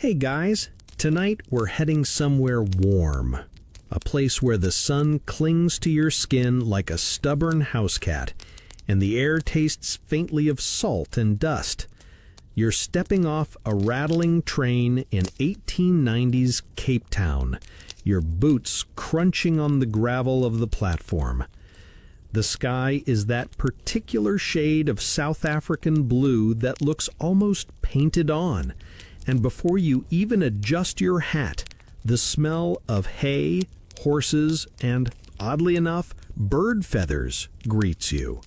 Hey guys, tonight we're heading somewhere warm. A place where the sun clings to your skin like a stubborn house cat, and the air tastes faintly of salt and dust. You're stepping off a rattling train in 1890s Cape Town, your boots crunching on the gravel of the platform. The sky is that particular shade of South African blue that looks almost painted on, and before you even adjust your hat, the smell of hay, horses, and, oddly enough, bird feathers greets you.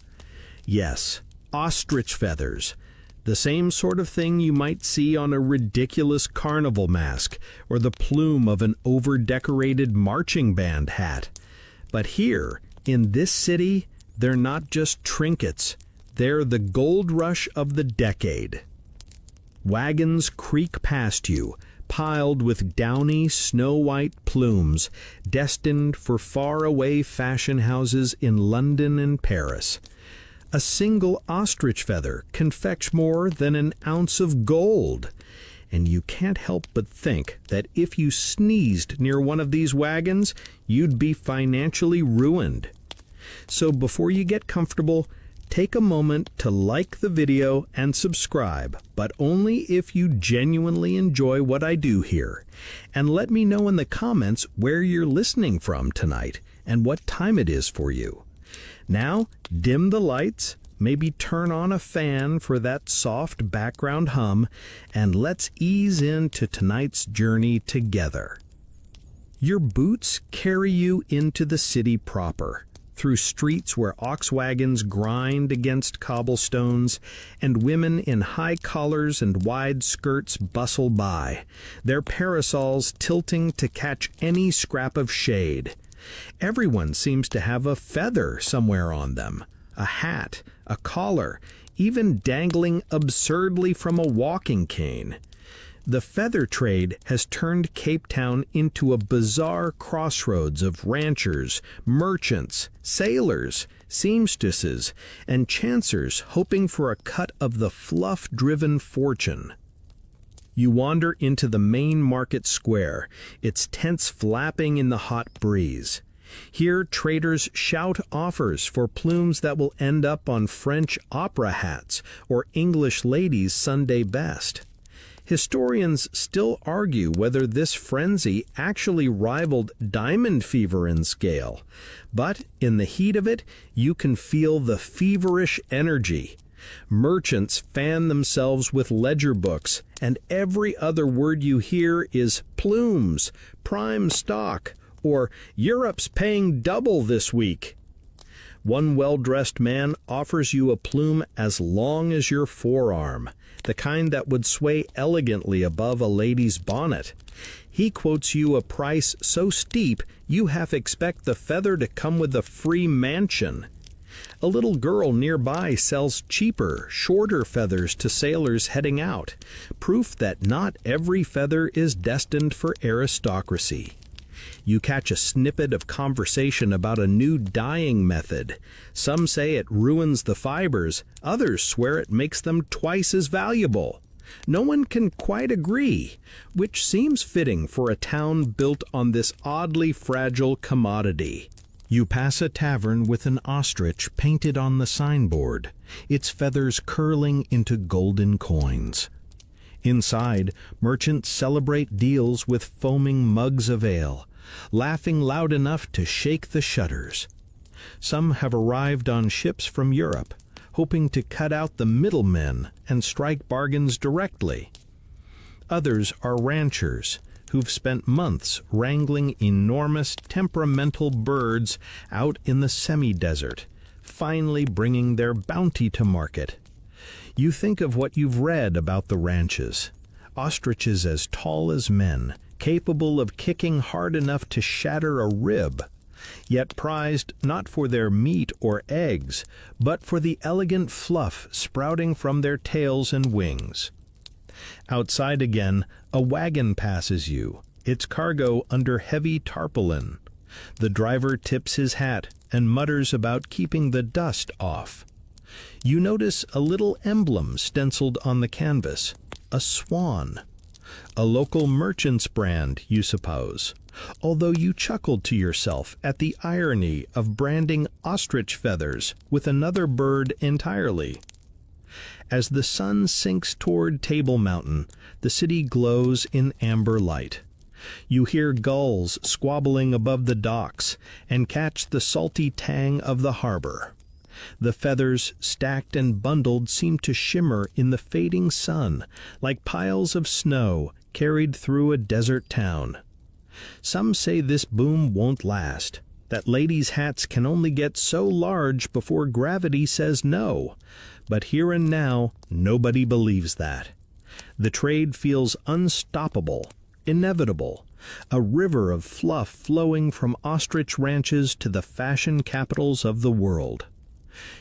Yes, ostrich feathers. The same sort of thing you might see on a ridiculous carnival mask or the plume of an over-decorated marching band hat. But here, in this city, they're not just trinkets. They're the gold rush of the decade. Wagons creak past you, piled with downy, snow-white plumes, destined for far-away fashion houses in London and Paris. A single ostrich feather can fetch more than an ounce of gold, and you can't help but think that if you sneezed near one of these wagons, you'd be financially ruined. So before you get comfortable, take a moment to like the video and subscribe, but only if you genuinely enjoy what I do here. And let me know in the comments where you're listening from tonight and what time it is for you. Now, dim the lights, maybe turn on a fan for that soft background hum, and let's ease into tonight's journey together. Your boots carry you into the city proper, through streets where ox wagons grind against cobblestones, and women in high collars and wide skirts bustle by, their parasols tilting to catch any scrap of shade. Everyone seems to have a feather somewhere on them, a hat, a collar, even dangling absurdly from a walking cane. The feather trade has turned Cape Town into a bizarre crossroads of ranchers, merchants, sailors, seamstresses, and chancers hoping for a cut of the fluff-driven fortune. You wander into the main market square, its tents flapping in the hot breeze. Here traders shout offers for plumes that will end up on French opera hats or English ladies' Sunday best. Historians still argue whether this frenzy actually rivaled diamond fever in scale, but in the heat of it, you can feel the feverish energy. Merchants fan themselves with ledger books, and every other word you hear is plumes, prime stock, or Europe's paying double this week. One well-dressed man offers you a plume as long as your forearm, the kind that would sway elegantly above a lady's bonnet. He quotes you a price so steep you half expect the feather to come with a free mansion. A little girl nearby sells cheaper, shorter feathers to sailors heading out, proof that not every feather is destined for aristocracy. You catch a snippet of conversation about a new dyeing method. Some say it ruins the fibers, others swear it makes them twice as valuable. No one can quite agree, which seems fitting for a town built on this oddly fragile commodity. You pass a tavern with an ostrich painted on the signboard, its feathers curling into golden coins. Inside, merchants celebrate deals with foaming mugs of ale, laughing loud enough to shake the shutters. Some have arrived on ships from Europe, hoping to cut out the middlemen and strike bargains directly. Others are ranchers who've spent months wrangling enormous temperamental birds out in the semi-desert, finally bringing their bounty to market. You think of what you've read about the ranches. Ostriches as tall as men, capable of kicking hard enough to shatter a rib, yet prized not for their meat or eggs, but for the elegant fluff sprouting from their tails and wings. Outside again, a wagon passes you, its cargo under heavy tarpaulin. The driver tips his hat and mutters about keeping the dust off. You notice a little emblem stenciled on the canvas, a swan. a local merchant's brand, you suppose, although you chuckled to yourself at the irony of branding ostrich feathers with another bird entirely. As the sun sinks toward Table Mountain, the city glows in amber light. You hear gulls squabbling above the docks and catch the salty tang of the harbor. The feathers, stacked and bundled, seem to shimmer in the fading sun like piles of snow carried through a desert town. Some say this boom won't last, that ladies' hats can only get so large before gravity says no. But here and now, nobody believes that. The trade feels unstoppable, inevitable, a river of fluff flowing from ostrich ranches to the fashion capitals of the world.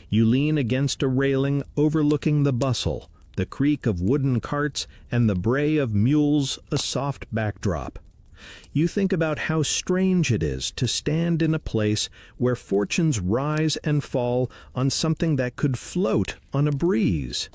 You lean against a railing overlooking the bustle, the creak of wooden carts and the bray of mules a soft backdrop. You think about how strange it is to stand in a place where fortunes rise and fall on something that could float on a breeze.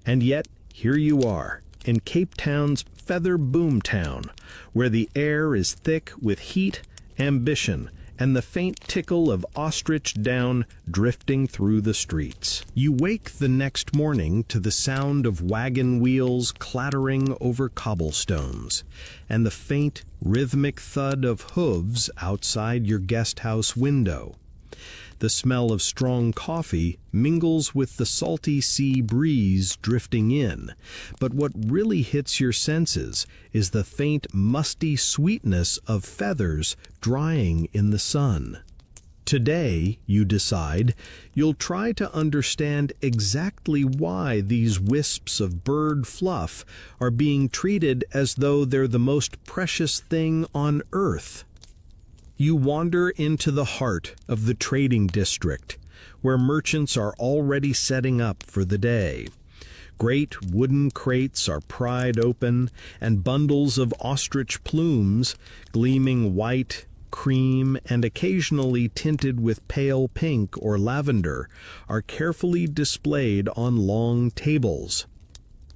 And yet, here you are, in Cape Town's feather boom town, where the air is thick with heat, ambition, and the faint tickle of ostrich down drifting through the streets. You wake the next morning to the sound of wagon wheels clattering over cobblestones, and the faint, rhythmic thud of hooves outside your guest house window. The smell of strong coffee mingles with the salty sea breeze drifting in, but what really hits your senses is the faint, musty sweetness of feathers drying in the sun. Today, you decide, you'll try to understand exactly why these wisps of bird fluff are being treated as though they're the most precious thing on earth. You wander into the heart of the trading district, where merchants are already setting up for the day. Great wooden crates are pried open, and bundles of ostrich plumes, gleaming white, cream, and occasionally tinted with pale pink or lavender, are carefully displayed on long tables.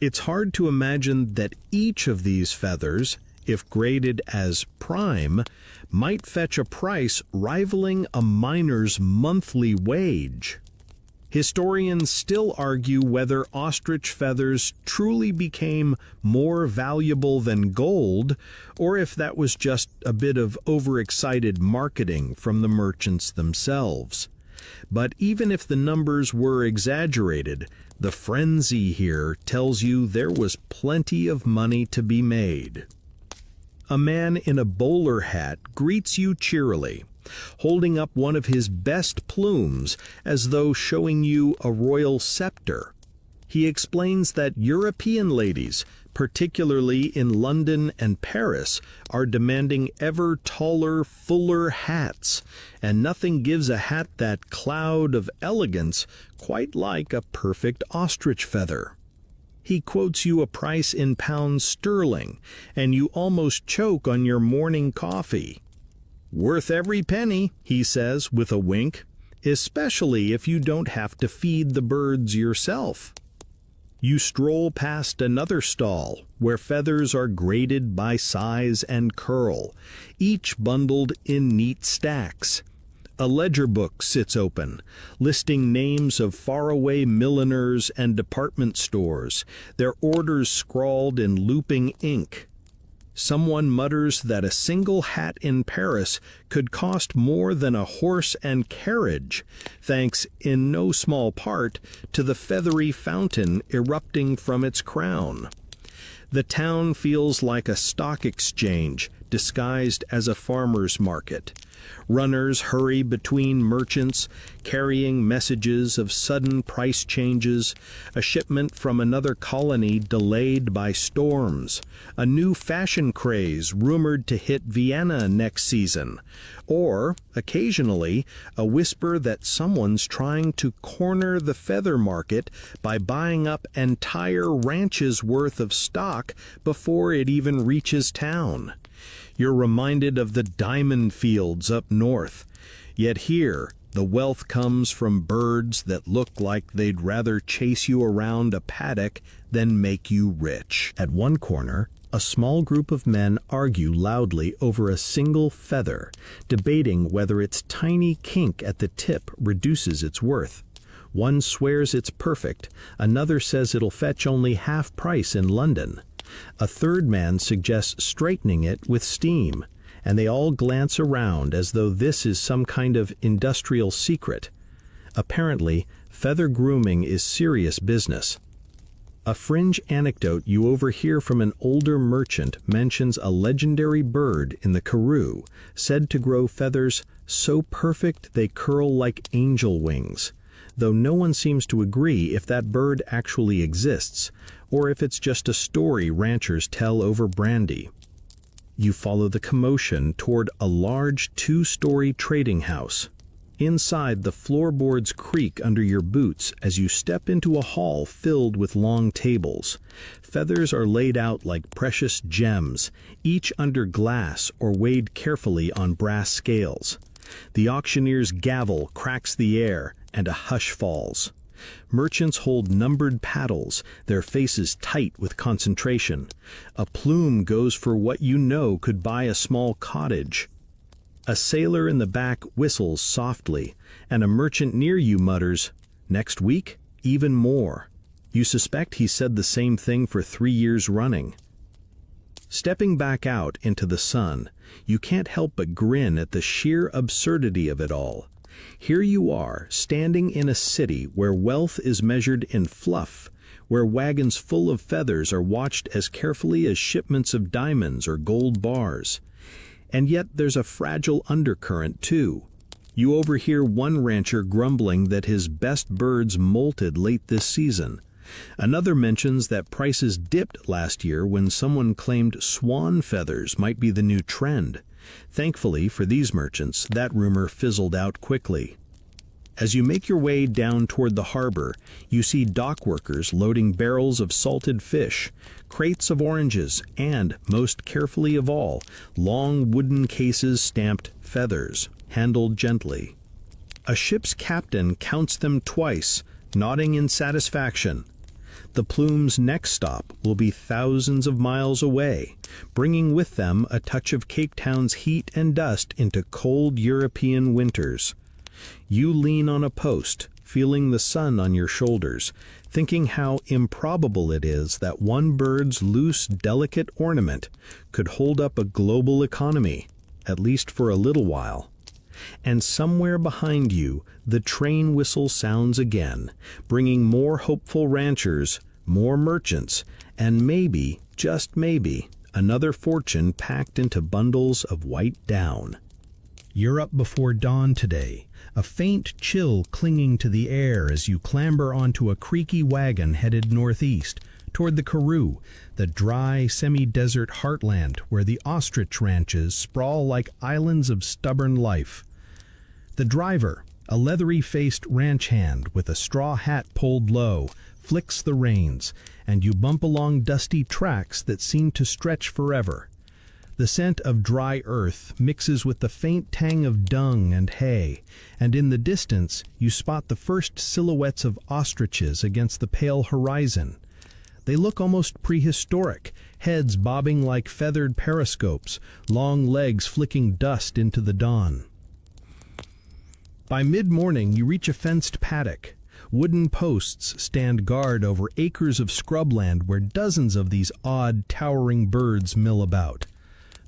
It's hard to imagine that each of these feathers, if graded as prime, might fetch a price rivaling a miner's monthly wage. Historians still argue whether ostrich feathers truly became more valuable than gold, or if that was just a bit of overexcited marketing from the merchants themselves. But even if the numbers were exaggerated, the frenzy here tells you there was plenty of money to be made. A man in a bowler hat greets you cheerily, holding up one of his best plumes as though showing you a royal scepter. He explains that European ladies, particularly in London and Paris, are demanding ever taller, fuller hats, and nothing gives a hat that cloud of elegance quite like a perfect ostrich feather. He quotes you a price in pounds sterling, and you almost choke on your morning coffee. "Worth every penny," he says with a wink, "especially if you don't have to feed the birds yourself." You stroll past another stall where feathers are graded by size and curl, each bundled in neat stacks. A ledger book sits open, listing names of faraway milliners and department stores, their orders scrawled in looping ink. Someone mutters that a single hat in Paris could cost more than a horse and carriage, thanks in no small part to the feathery fountain erupting from its crown. The town feels like a stock exchange disguised as a farmer's market. Runners hurry between merchants, carrying messages of sudden price changes, a shipment from another colony delayed by storms, a new fashion craze rumored to hit Vienna next season, or, occasionally, a whisper that someone's trying to corner the feather market by buying up entire ranches' worth of stock before it even reaches town. You're reminded of the diamond fields up north, yet here the wealth comes from birds that look like they'd rather chase you around a paddock than make you rich. At one corner, a small group of men argue loudly over a single feather, debating whether its tiny kink at the tip reduces its worth. One swears it's perfect, another says it'll fetch only half price in London. A third man suggests straightening it with steam, and they all glance around as though this is some kind of industrial secret. Apparently, feather grooming is serious business. A fringe anecdote you overhear from an older merchant mentions a legendary bird in the Karoo, said to grow feathers so perfect they curl like angel wings, though no one seems to agree if that bird actually exists, or if it's just a story ranchers tell over brandy. You follow the commotion toward a large two-story trading house. Inside, the floorboards creak under your boots as you step into a hall filled with long tables. Feathers are laid out like precious gems, each under glass or weighed carefully on brass scales. The auctioneer's gavel cracks the air, and a hush falls. Merchants hold numbered paddles, their faces tight with concentration. A plume goes for what you know could buy a small cottage. A sailor in the back whistles softly, and a merchant near you mutters, "Next week, even more." You suspect he said the same thing for 3 years running. Stepping back out into the sun, you can't help but grin at the sheer absurdity of it all. Here you are, standing in a city where wealth is measured in fluff, where wagons full of feathers are watched as carefully as shipments of diamonds or gold bars. And yet there's a fragile undercurrent, too. You overhear one rancher grumbling that his best birds molted late this season. Another mentions that prices dipped last year when someone claimed swan feathers might be the new trend. Thankfully for these merchants, that rumor fizzled out quickly. As you make your way down toward the harbor, you see dock workers loading barrels of salted fish, crates of oranges, and, most carefully of all, long wooden cases stamped "feathers," handled gently. A ship's captain counts them twice, nodding in satisfaction. The plume's next stop will be thousands of miles away, bringing with them a touch of Cape Town's heat and dust into cold European winters. You lean on a post, feeling the sun on your shoulders, thinking how improbable it is that one bird's loose, delicate ornament could hold up a global economy, at least for a little while. And somewhere behind you, the train whistle sounds again, bringing more hopeful ranchers, more merchants, and maybe, just maybe, another fortune packed into bundles of white down. You're up before dawn today, a faint chill clinging to the air as you clamber onto a creaky wagon headed northeast, toward the Karoo, the dry, semi-desert heartland where the ostrich ranches sprawl like islands of stubborn life. The driver, a leathery-faced ranch hand with a straw hat pulled low, flicks the reins, and you bump along dusty tracks that seem to stretch forever. The scent of dry earth mixes with the faint tang of dung and hay, and in the distance you spot the first silhouettes of ostriches against the pale horizon. They look almost prehistoric, heads bobbing like feathered periscopes, long legs flicking dust into the dawn. By mid-morning you reach a fenced paddock. Wooden posts stand guard over acres of scrubland where dozens of these odd, towering birds mill about.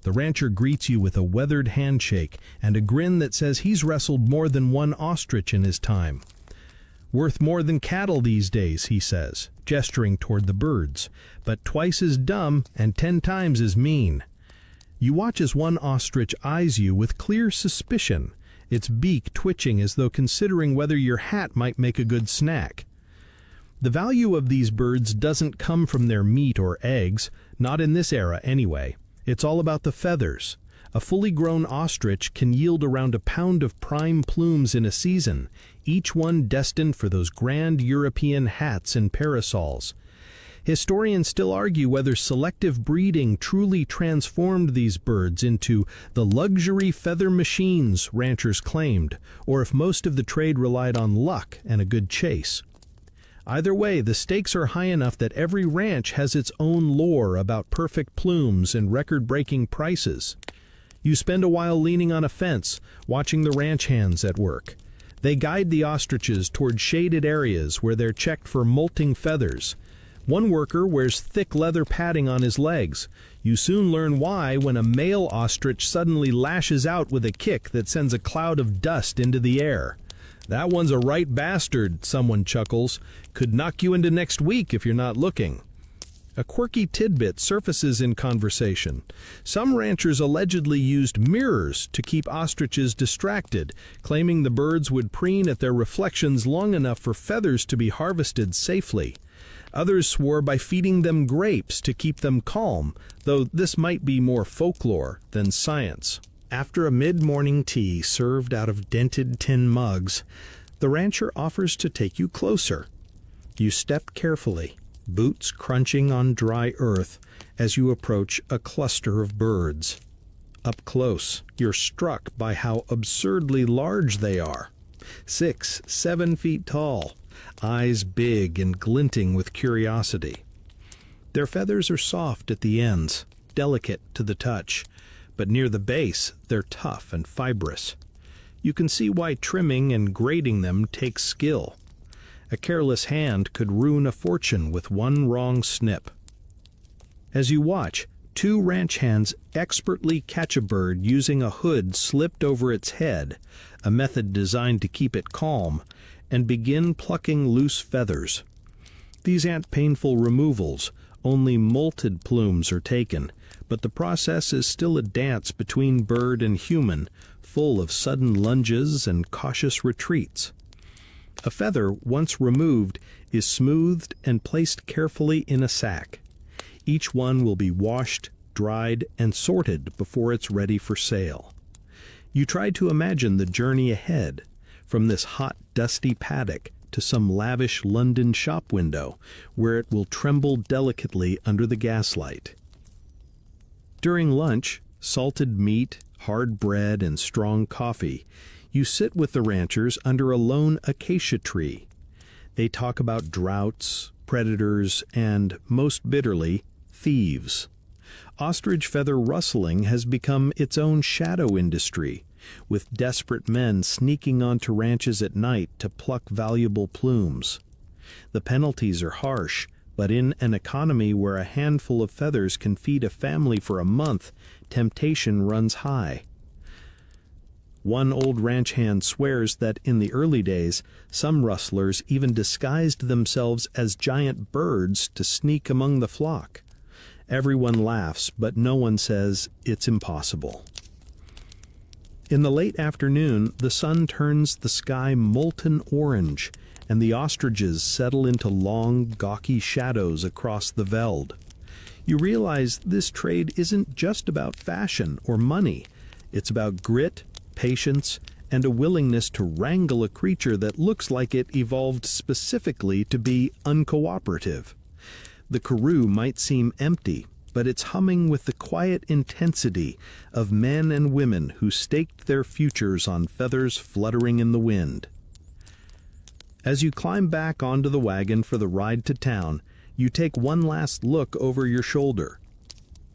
The rancher greets you with a weathered handshake and a grin that says he's wrestled more than one ostrich in his time. "Worth more than cattle these days," he says, gesturing toward the birds, "but twice as dumb and 10 times as mean." You watch as one ostrich eyes you with clear suspicion, its beak twitching as though considering whether your hat might make a good snack. The value of these birds doesn't come from their meat or eggs, not in this era anyway. It's all about the feathers. A fully grown ostrich can yield around a pound of prime plumes in a season, each one destined for those grand European hats and parasols. Historians still argue whether selective breeding truly transformed these birds into the luxury feather machines ranchers claimed, or if most of the trade relied on luck and a good chase. Either way, the stakes are high enough that every ranch has its own lore about perfect plumes and record-breaking prices. You spend a while leaning on a fence, watching the ranch hands at work. They guide the ostriches toward shaded areas where they're checked for molting feathers. One worker wears thick leather padding on his legs. You soon learn why when a male ostrich suddenly lashes out with a kick that sends a cloud of dust into the air. "That one's a right bastard," someone chuckles. "Could knock you into next week if you're not looking." A quirky tidbit surfaces in conversation. Some ranchers allegedly used mirrors to keep ostriches distracted, claiming the birds would preen at their reflections long enough for feathers to be harvested safely. Others swore by feeding them grapes to keep them calm, though this might be more folklore than science. After a mid-morning tea served out of dented tin mugs, the rancher offers to take you closer. You step carefully, boots crunching on dry earth as you approach a cluster of birds. Up close, you're struck by how absurdly large they are. 6, 7 feet tall, eyes big and glinting with curiosity. Their feathers are soft at the ends, delicate to the touch, but near the base they're tough and fibrous. You can see why trimming and grading them takes skill. A careless hand could ruin a fortune with one wrong snip. As you watch, 2 ranch hands expertly catch a bird using a hood slipped over its head, a method designed to keep it calm, and begin plucking loose feathers. These aren't painful removals, only molted plumes are taken, but the process is still a dance between bird and human, full of sudden lunges and cautious retreats. A feather, once removed, is smoothed and placed carefully in a sack. Each one will be washed, dried, and sorted before it's ready for sale. You try to imagine the journey ahead, from this hot, dusty paddock to some lavish London shop window, where it will tremble delicately under the gaslight. During lunch, salted meat, hard bread, and strong coffee, you sit with the ranchers under a lone acacia tree. They talk about droughts, predators, and, most bitterly, thieves. Ostrich feather rustling has become its own shadow industry, with desperate men sneaking onto ranches at night to pluck valuable plumes. The penalties are harsh, but in an economy where a handful of feathers can feed a family for a month, temptation runs high. One old ranch hand swears that in the early days, some rustlers even disguised themselves as giant birds to sneak among the flock. Everyone laughs, but no one says it's impossible. In the late afternoon, the sun turns the sky molten orange, and the ostriches settle into long, gawky shadows across the veld. You realize this trade isn't just about fashion or money. It's about grit, patience, and a willingness to wrangle a creature that looks like it evolved specifically to be uncooperative. The karoo might seem empty, but it's humming with the quiet intensity of men and women who staked their futures on feathers fluttering in the wind. As you climb back onto the wagon for the ride to town, you take one last look over your shoulder.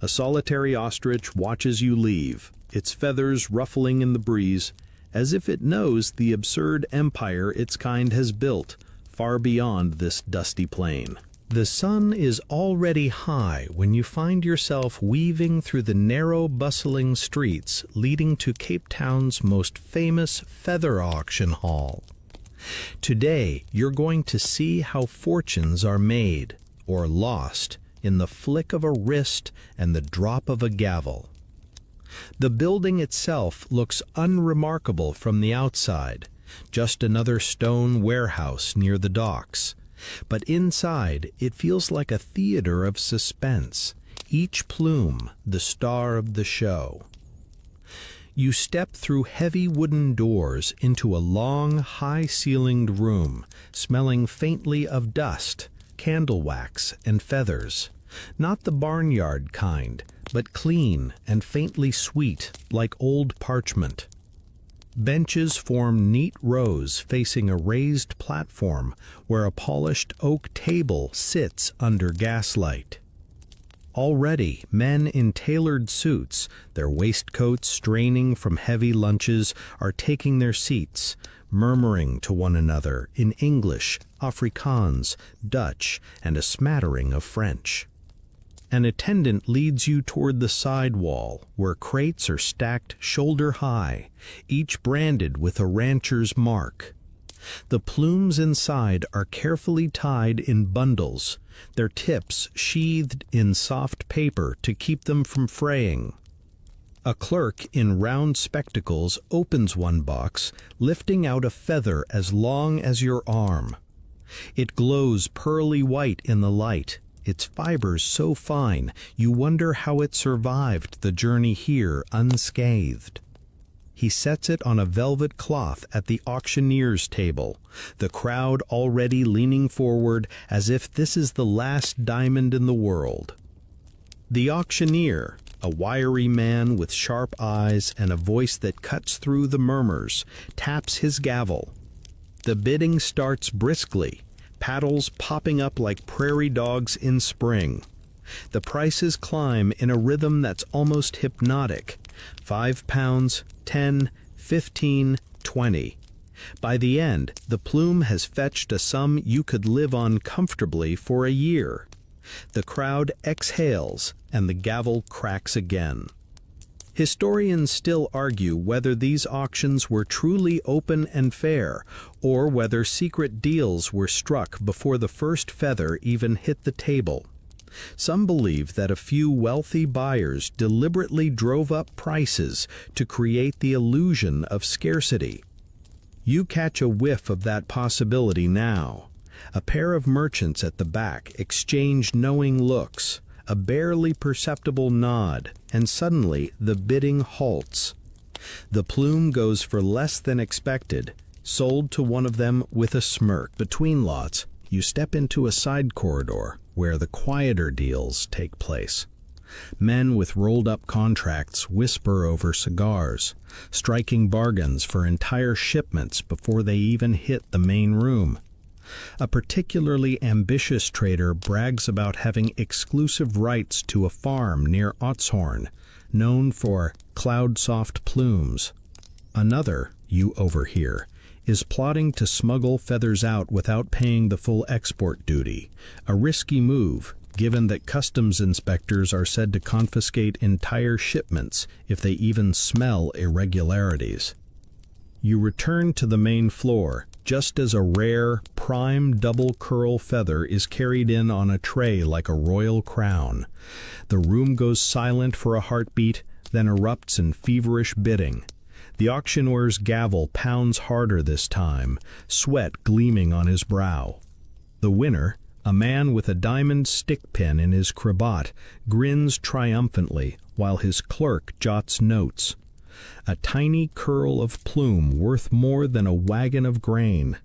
A solitary ostrich watches you leave, its feathers ruffling in the breeze, as if it knows the absurd empire its kind has built, far beyond this dusty plain. The sun is already high when you find yourself weaving through the narrow, bustling streets leading to Cape Town's most famous feather auction hall. Today, you're going to see how fortunes are made, or lost, in the flick of a wrist and the drop of a gavel. The building itself looks unremarkable from the outside, just another stone warehouse near the docks. But inside, it feels like a theater of suspense, each plume the star of the show. You step through heavy wooden doors into a long, high-ceilinged room, smelling faintly of dust, candle wax, and feathers. Not the barnyard kind, but clean and faintly sweet, like old parchment. Benches form neat rows facing a raised platform where a polished oak table sits under gaslight. Already, men in tailored suits, their waistcoats straining from heavy lunches, are taking their seats, murmuring to one another in English, Afrikaans, Dutch, and a smattering of French. An attendant leads you toward the side wall, where crates are stacked shoulder high, each branded with a rancher's mark. The plumes inside are carefully tied in bundles, their tips sheathed in soft paper to keep them from fraying. A clerk in round spectacles opens one box, lifting out a feather as long as your arm. It glows pearly white in the light, its fibers so fine you wonder how it survived the journey here unscathed. He sets it on a velvet cloth at the auctioneer's table, the crowd already leaning forward as if this is the last diamond in the world. The auctioneer, a wiry man with sharp eyes and a voice that cuts through the murmurs, taps his gavel. The bidding starts briskly, paddles popping up like prairie dogs in spring. The prices climb in a rhythm that's almost hypnotic. £5, 10, 15, 20. By the end, the plume has fetched a sum you could live on comfortably for a year. The crowd exhales, and the gavel cracks again. Historians still argue whether these auctions were truly open and fair, or whether secret deals were struck before the first feather even hit the table. Some believe that a few wealthy buyers deliberately drove up prices to create the illusion of scarcity. You catch a whiff of that possibility now. A pair of merchants at the back exchange knowing looks, a barely perceptible nod, and suddenly the bidding halts. The plume goes for less than expected, sold to one of them with a smirk. Between lots, you step into a side corridor where the quieter deals take place. Men with rolled-up contracts whisper over cigars, striking bargains for entire shipments before they even hit the main room. A particularly ambitious trader brags about having exclusive rights to a farm near Otshorn, known for cloud-soft plumes. Another, you overhear, is plotting to smuggle feathers out without paying the full export duty, a risky move, given that customs inspectors are said to confiscate entire shipments if they even smell irregularities. You return to the main floor just as a rare, prime double curl feather is carried in on a tray like a royal crown. The room goes silent for a heartbeat, then erupts in feverish bidding. The auctioneer's gavel pounds harder this time, sweat gleaming on his brow. The winner, a man with a diamond stick pin in his cravat, grins triumphantly while his clerk jots notes. A tiny curl of plume worth more than a wagon of grain.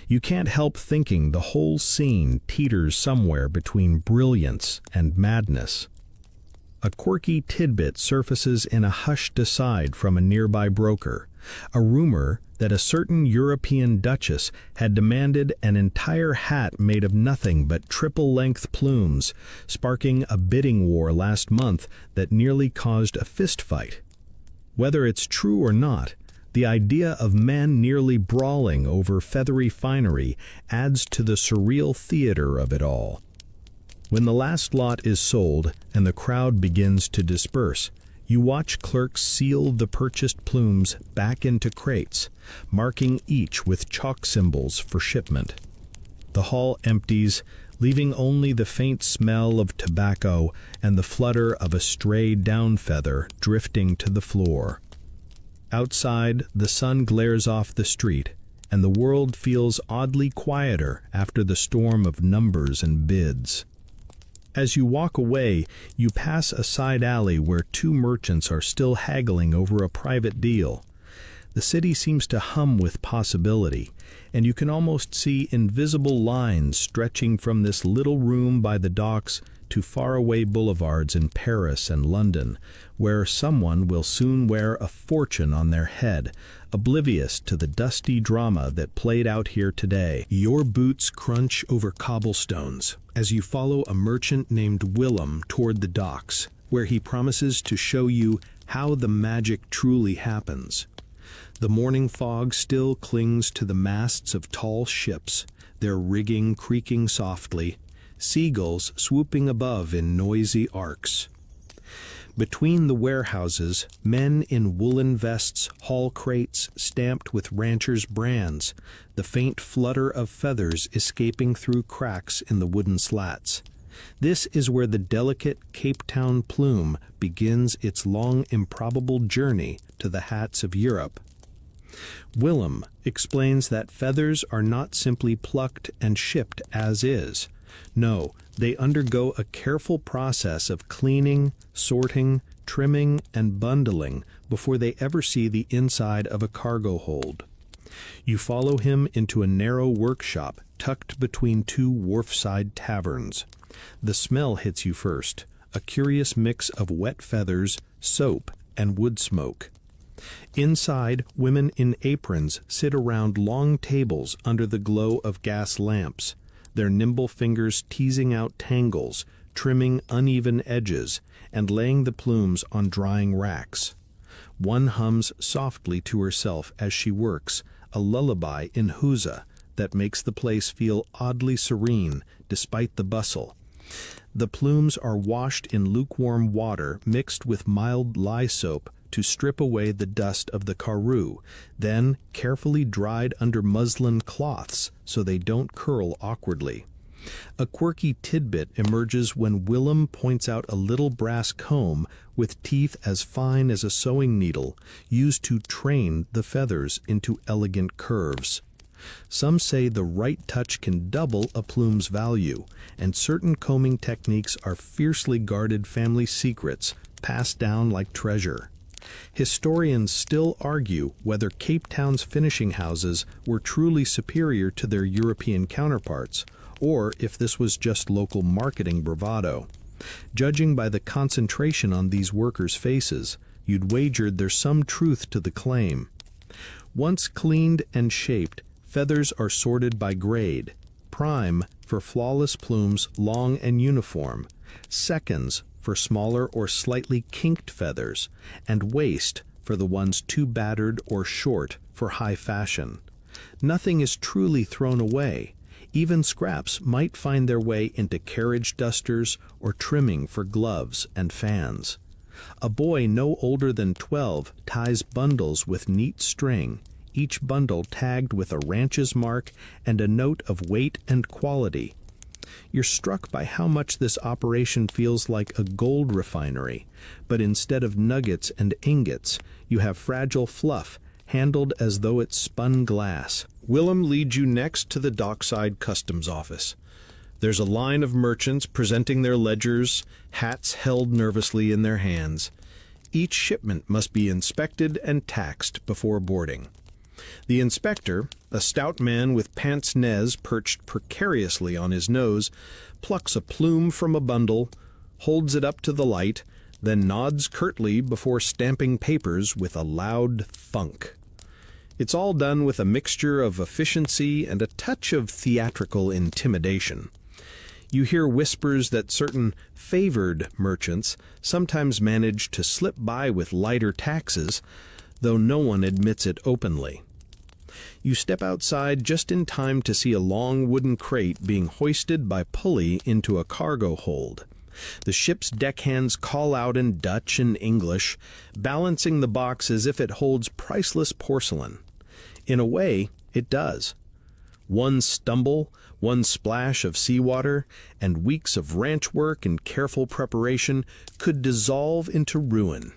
You can't help thinking the whole scene teeters somewhere between brilliance and madness. A quirky tidbit surfaces in a hushed aside from a nearby broker, a rumor that a certain European duchess had demanded an entire hat made of nothing but triple-length plumes, sparking a bidding war last month that nearly caused a fistfight. Whether it's true or not, the idea of men nearly brawling over feathery finery adds to the surreal theater of it all. When the last lot is sold and the crowd begins to disperse, you watch clerks seal the purchased plumes back into crates, marking each with chalk symbols for shipment. The hall empties, leaving only the faint smell of tobacco and the flutter of a stray down feather drifting to the floor. Outside, the sun glares off the street, and the world feels oddly quieter after the storm of numbers and bids. As you walk away, you pass a side alley where two merchants are still haggling over a private deal. The city seems to hum with possibility, and you can almost see invisible lines stretching from this little room by the docks to faraway boulevards in Paris and London, where someone will soon wear a fortune on their head, oblivious to the dusty drama that played out here today. Your boots crunch over cobblestones as you follow a merchant named Willem toward the docks, where he promises to show you how the magic truly happens. The morning fog still clings to the masts of tall ships, their rigging creaking softly, seagulls swooping above in noisy arcs. Between the warehouses, men in woolen vests haul crates stamped with ranchers' brands, the faint flutter of feathers escaping through cracks in the wooden slats. This is where the delicate Cape Town plume begins its long, improbable journey to the hats of Europe. Willem explains that feathers are not simply plucked and shipped as is. No, they undergo a careful process of cleaning, sorting, trimming, and bundling before they ever see the inside of a cargo hold. You follow him into a narrow workshop tucked between two wharfside taverns. The smell hits you first, a curious mix of wet feathers, soap, and wood smoke. Inside, women in aprons sit around long tables under the glow of gas lamps, their nimble fingers teasing out tangles, trimming uneven edges, and laying the plumes on drying racks. One hums softly to herself as she works, a lullaby in Huza that makes the place feel oddly serene despite the bustle. The plumes are washed in lukewarm water mixed with mild lye soap to strip away the dust of the karoo, then carefully dried under muslin cloths so they don't curl awkwardly. A quirky tidbit emerges when Willem points out a little brass comb with teeth as fine as a sewing needle, used to train the feathers into elegant curves. Some say the right touch can double a plume's value, and certain combing techniques are fiercely guarded family secrets passed down like treasure. Historians still argue whether Cape Town's finishing houses were truly superior to their European counterparts, or if this was just local marketing bravado. Judging by the concentration on these workers' faces, you'd wagered there's some truth to the claim. Once cleaned and shaped, feathers are sorted by grade: prime for flawless plumes long and uniform, seconds for smaller or slightly kinked feathers, and waste for the ones too battered or short for high fashion. Nothing is truly thrown away. Even scraps might find their way into carriage dusters or trimming for gloves and fans. A boy no older than 12 ties bundles with neat string, each bundle tagged with a ranch's mark and a note of weight and quality. You're struck by how much this operation feels like a gold refinery, but instead of nuggets and ingots, you have fragile fluff handled as though it's spun glass. Willem leads you next to the dockside customs office. There's a line of merchants presenting their ledgers, hats held nervously in their hands. Each shipment must be inspected and taxed before boarding. The inspector, a stout man with pince-nez perched precariously on his nose, plucks a plume from a bundle, holds it up to the light, then nods curtly before stamping papers with a loud thunk. It's all done with a mixture of efficiency and a touch of theatrical intimidation. You hear whispers that certain favored merchants sometimes manage to slip by with lighter taxes, though no one admits it openly. You step outside just in time to see a long wooden crate being hoisted by pulley into a cargo hold. The ship's deckhands call out in Dutch and English, balancing the box as if it holds priceless porcelain. In a way, it does. One stumble, one splash of seawater, and weeks of ranch work and careful preparation could dissolve into ruin.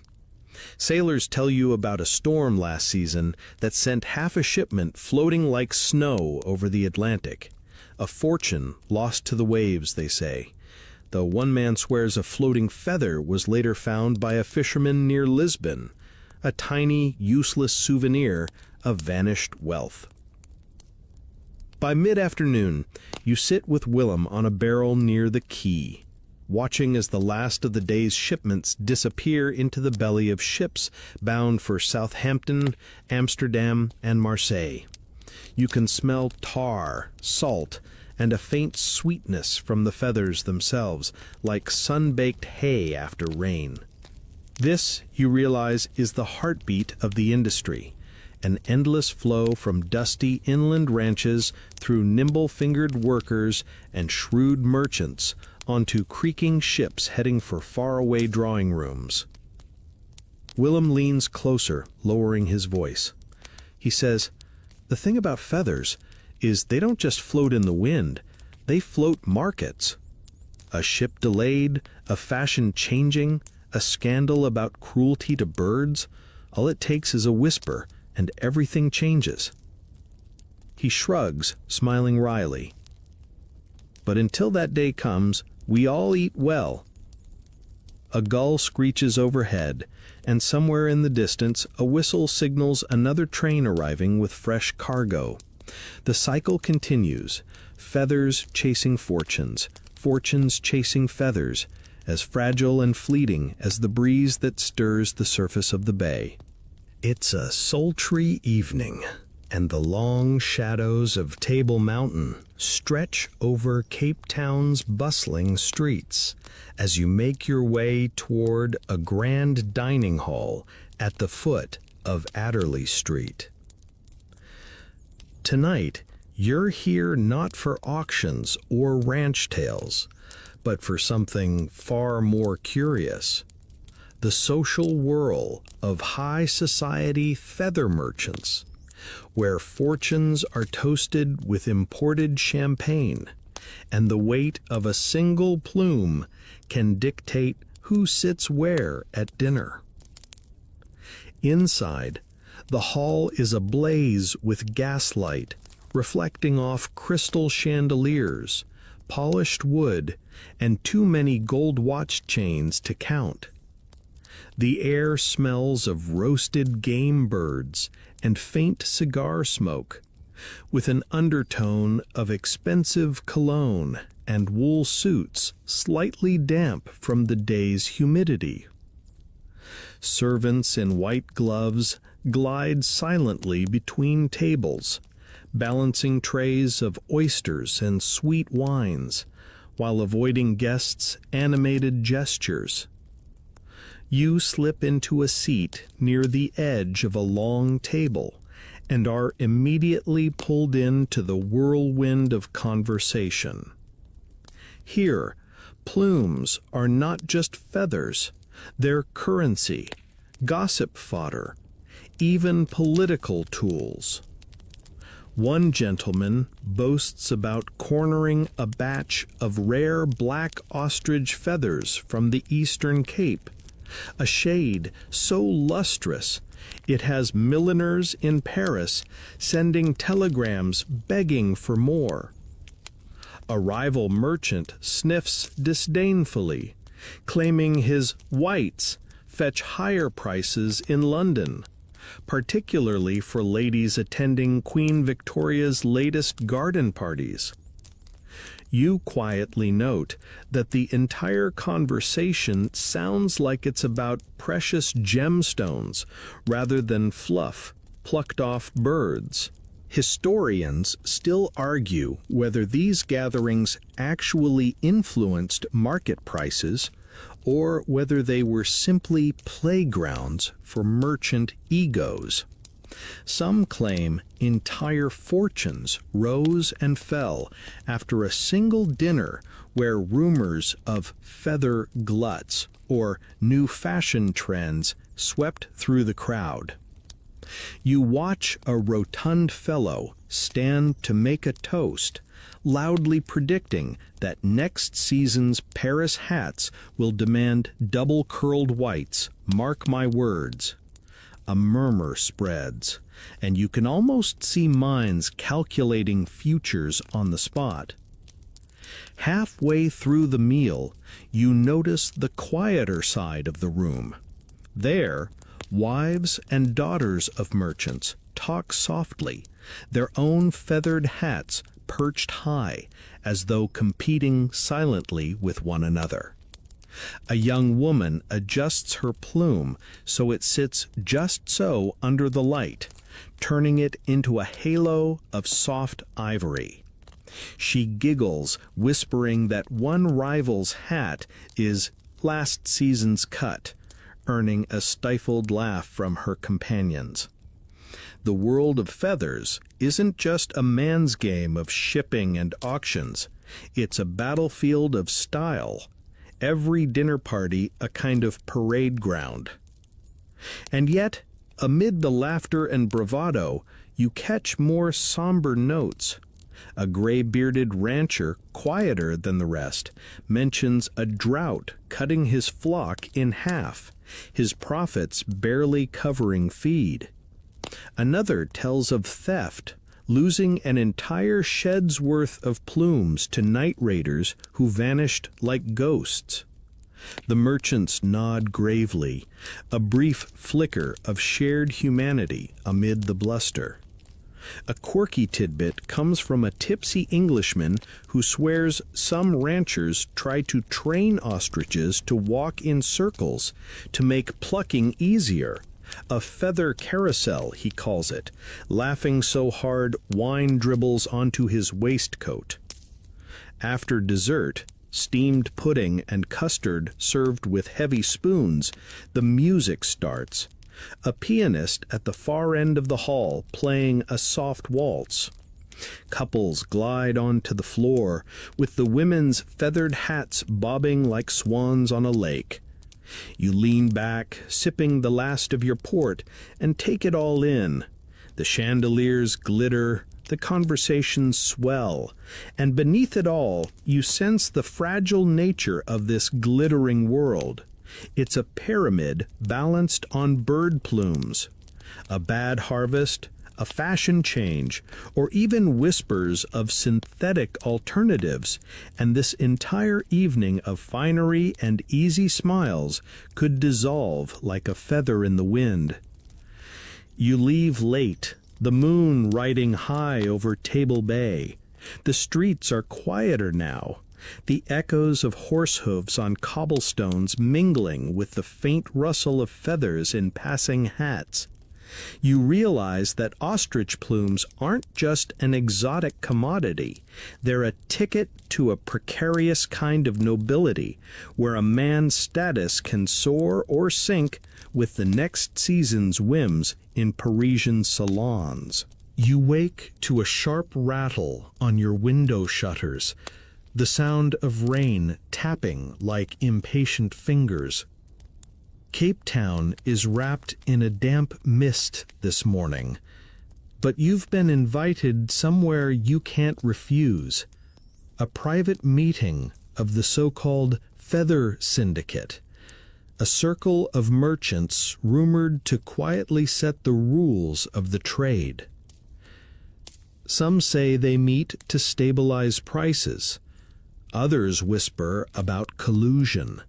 Sailors tell you about a storm last season that sent half a shipment floating like snow over the Atlantic. A fortune lost to the waves, they say, though one man swears a floating feather was later found by a fisherman near Lisbon, a tiny, useless souvenir of vanished wealth. By mid-afternoon, you sit with Willem on a barrel near the quay. watching as the last of the day's shipments disappear into the belly of ships bound for Southampton, Amsterdam, and Marseille. You can smell tar, salt, and a faint sweetness from the feathers themselves, like sun-baked hay after rain. This, you realize, is the heartbeat of the industry, an endless flow from dusty inland ranches through nimble-fingered workers and shrewd merchants onto creaking ships heading for faraway drawing rooms. Willem leans closer, lowering his voice. He says, "The thing about feathers is they don't just float in the wind, they float markets. A ship delayed, a fashion changing, a scandal about cruelty to birds, all it takes is a whisper, and everything changes." He shrugs, smiling wryly. "But until that day comes, we all eat well." A gull screeches overhead, and somewhere in the distance a whistle signals another train arriving with fresh cargo. The cycle continues, feathers chasing fortunes, fortunes chasing feathers, as fragile and fleeting as the breeze that stirs the surface of the bay. It's a sultry evening, and the long shadows of Table Mountain stretch over Cape Town's bustling streets as you make your way toward a grand dining hall at the foot of Adderley Street. Tonight, you're here not for auctions or ranch tales, but for something far more curious: the social whirl of high society feather merchants, where fortunes are toasted with imported champagne, and the weight of a single plume can dictate who sits where at dinner. Inside, the hall is ablaze with gaslight, reflecting off crystal chandeliers, polished wood, and too many gold watch chains to count. The air smells of roasted game birds and faint cigar smoke, with an undertone of expensive cologne and wool suits slightly damp from the day's humidity. Servants in white gloves glide silently between tables, balancing trays of oysters and sweet wines, while avoiding guests' animated gestures. You slip into a seat near the edge of a long table and are immediately pulled into the whirlwind of conversation. Here, plumes are not just feathers, they're currency, gossip fodder, even political tools. One gentleman boasts about cornering a batch of rare black ostrich feathers from the Eastern Cape, a shade so lustrous it has milliners in Paris sending telegrams begging for more. A rival merchant sniffs disdainfully, claiming his whites fetch higher prices in London, particularly for ladies attending Queen Victoria's latest garden parties. You quietly note that the entire conversation sounds like it's about precious gemstones rather than fluff plucked off birds. Historians still argue whether these gatherings actually influenced market prices or whether they were simply playgrounds for merchant egos. Some claim entire fortunes rose and fell after a single dinner where rumors of feather gluts or new fashion trends swept through the crowd. You watch a rotund fellow stand to make a toast, loudly predicting that next season's Paris hats will demand double-curled whites, mark my words. A murmur spreads, and you can almost see minds calculating futures on the spot. Halfway through the meal, you notice the quieter side of the room. There, wives and daughters of merchants talk softly, their own feathered hats perched high, as though competing silently with one another. A young woman adjusts her plume so it sits just so under the light, turning it into a halo of soft ivory. She giggles, whispering that one rival's hat is last season's cut, earning a stifled laugh from her companions. The world of feathers isn't just a man's game of shipping and auctions. It's a battlefield of style, every dinner party a kind of parade ground. And yet, amid the laughter and bravado, you catch more somber notes. A gray-bearded rancher, quieter than the rest, mentions a drought cutting his flock in half, his profits barely covering feed. Another tells of theft, losing an entire shed's worth of plumes to night raiders who vanished like ghosts. The merchants nod gravely, a brief flicker of shared humanity amid the bluster. A quirky tidbit comes from a tipsy Englishman who swears some ranchers try to train ostriches to walk in circles to make plucking easier. A feather carousel, he calls it, laughing so hard wine dribbles onto his waistcoat. After dessert, steamed pudding and custard served with heavy spoons, the music starts. A pianist at the far end of the hall playing a soft waltz. Couples glide onto the floor, with the women's feathered hats bobbing like swans on a lake. You lean back, sipping the last of your port, and take it all in. The chandeliers glitter, the conversations swell, and beneath it all you sense the fragile nature of this glittering world. It's a pyramid balanced on bird plumes. A bad harvest, a fashion change, or even whispers of synthetic alternatives, and this entire evening of finery and easy smiles could dissolve like a feather in the wind. You leave late, the moon riding high over Table Bay. The streets are quieter now, the echoes of horse hoofs on cobblestones mingling with the faint rustle of feathers in passing hats. You realize that ostrich plumes aren't just an exotic commodity. They're a ticket to a precarious kind of nobility, where a man's status can soar or sink with the next season's whims in Parisian salons. You wake to a sharp rattle on your window shutters, the sound of rain tapping like impatient fingers. Cape Town is wrapped in a damp mist this morning, but you've been invited somewhere you can't refuse. A private meeting of the so-called Feather Syndicate, a circle of merchants rumored to quietly set the rules of the trade. Some say they meet to stabilize prices. Others whisper about collusion,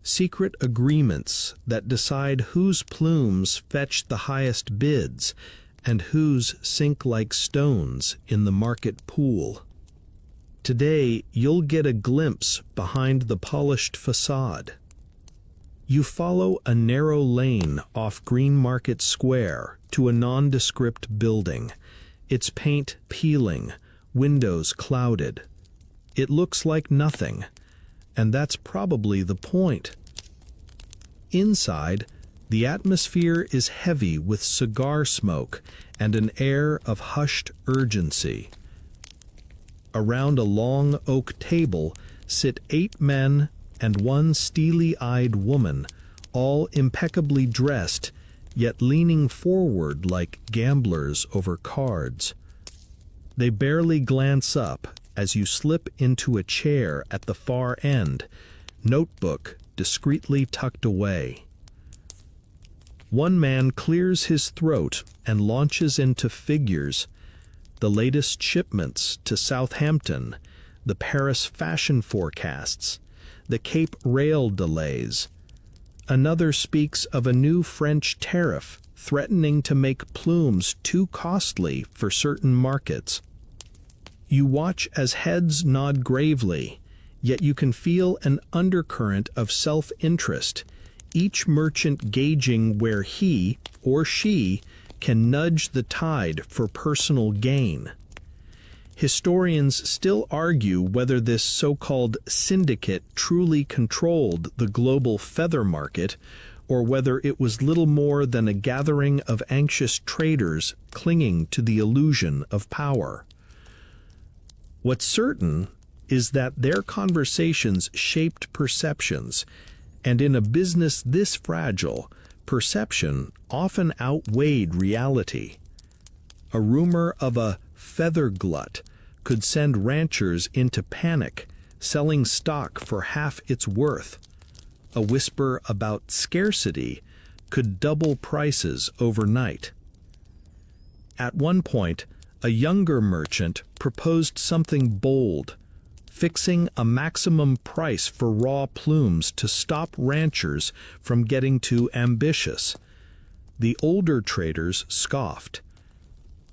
secret agreements that decide whose plumes fetch the highest bids and whose sink like stones in the market pool. Today, you'll get a glimpse behind the polished facade. You follow a narrow lane off Green Market Square to a nondescript building, its paint peeling, windows clouded. It looks like nothing, and that's probably the point. Inside, the atmosphere is heavy with cigar smoke and an air of hushed urgency. Around a long oak table sit 8 men and 1 steely-eyed woman, all impeccably dressed, yet leaning forward like gamblers over cards. They barely glance up as you slip into a chair at the far end, notebook discreetly tucked away. One man clears his throat and launches into figures: the latest shipments to Southampton, the Paris fashion forecasts, the Cape rail delays. Another speaks of a new French tariff threatening to make plumes too costly for certain markets. You watch as heads nod gravely, Yet you can feel an undercurrent of self-interest, each merchant gauging where he or she can nudge the tide for personal gain. Historians still argue whether this so-called syndicate truly controlled the global feather market, or whether it was little more than a gathering of anxious traders clinging to the illusion of power. What's certain is that their conversations shaped perceptions, and in a business this fragile, perception often outweighed reality. A rumor of a feather glut could send ranchers into panic, selling stock for half its worth. A whisper about scarcity could double prices overnight. At one point, a younger merchant proposed something bold, fixing a maximum price for raw plumes to stop ranchers from getting too ambitious. The older traders scoffed.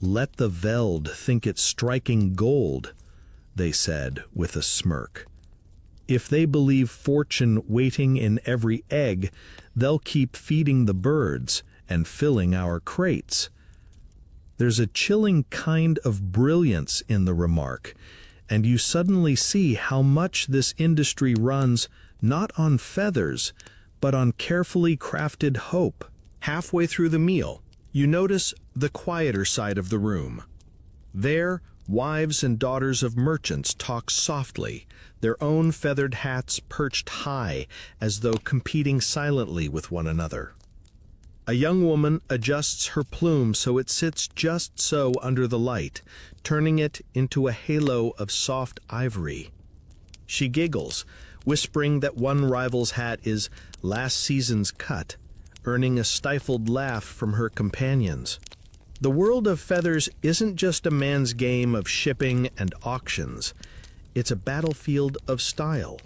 "Let the veld think it's striking gold," they said with a smirk. "If they believe fortune waiting in every egg, they'll keep feeding the birds and filling our crates." There's a chilling kind of brilliance in the remark, and you suddenly see how much this industry runs not on feathers, but on carefully crafted hope. Halfway through the meal, you notice the quieter side of the room. There, wives and daughters of merchants talk softly, their own feathered hats perched high as though competing silently with one another. A young woman adjusts her plume so it sits just so under the light, turning it into a halo of soft ivory. She giggles, whispering that one rival's hat is last season's cut, earning a stifled laugh from her companions. The world of feathers isn't just a man's game of shipping and auctions. It's a battlefield of style.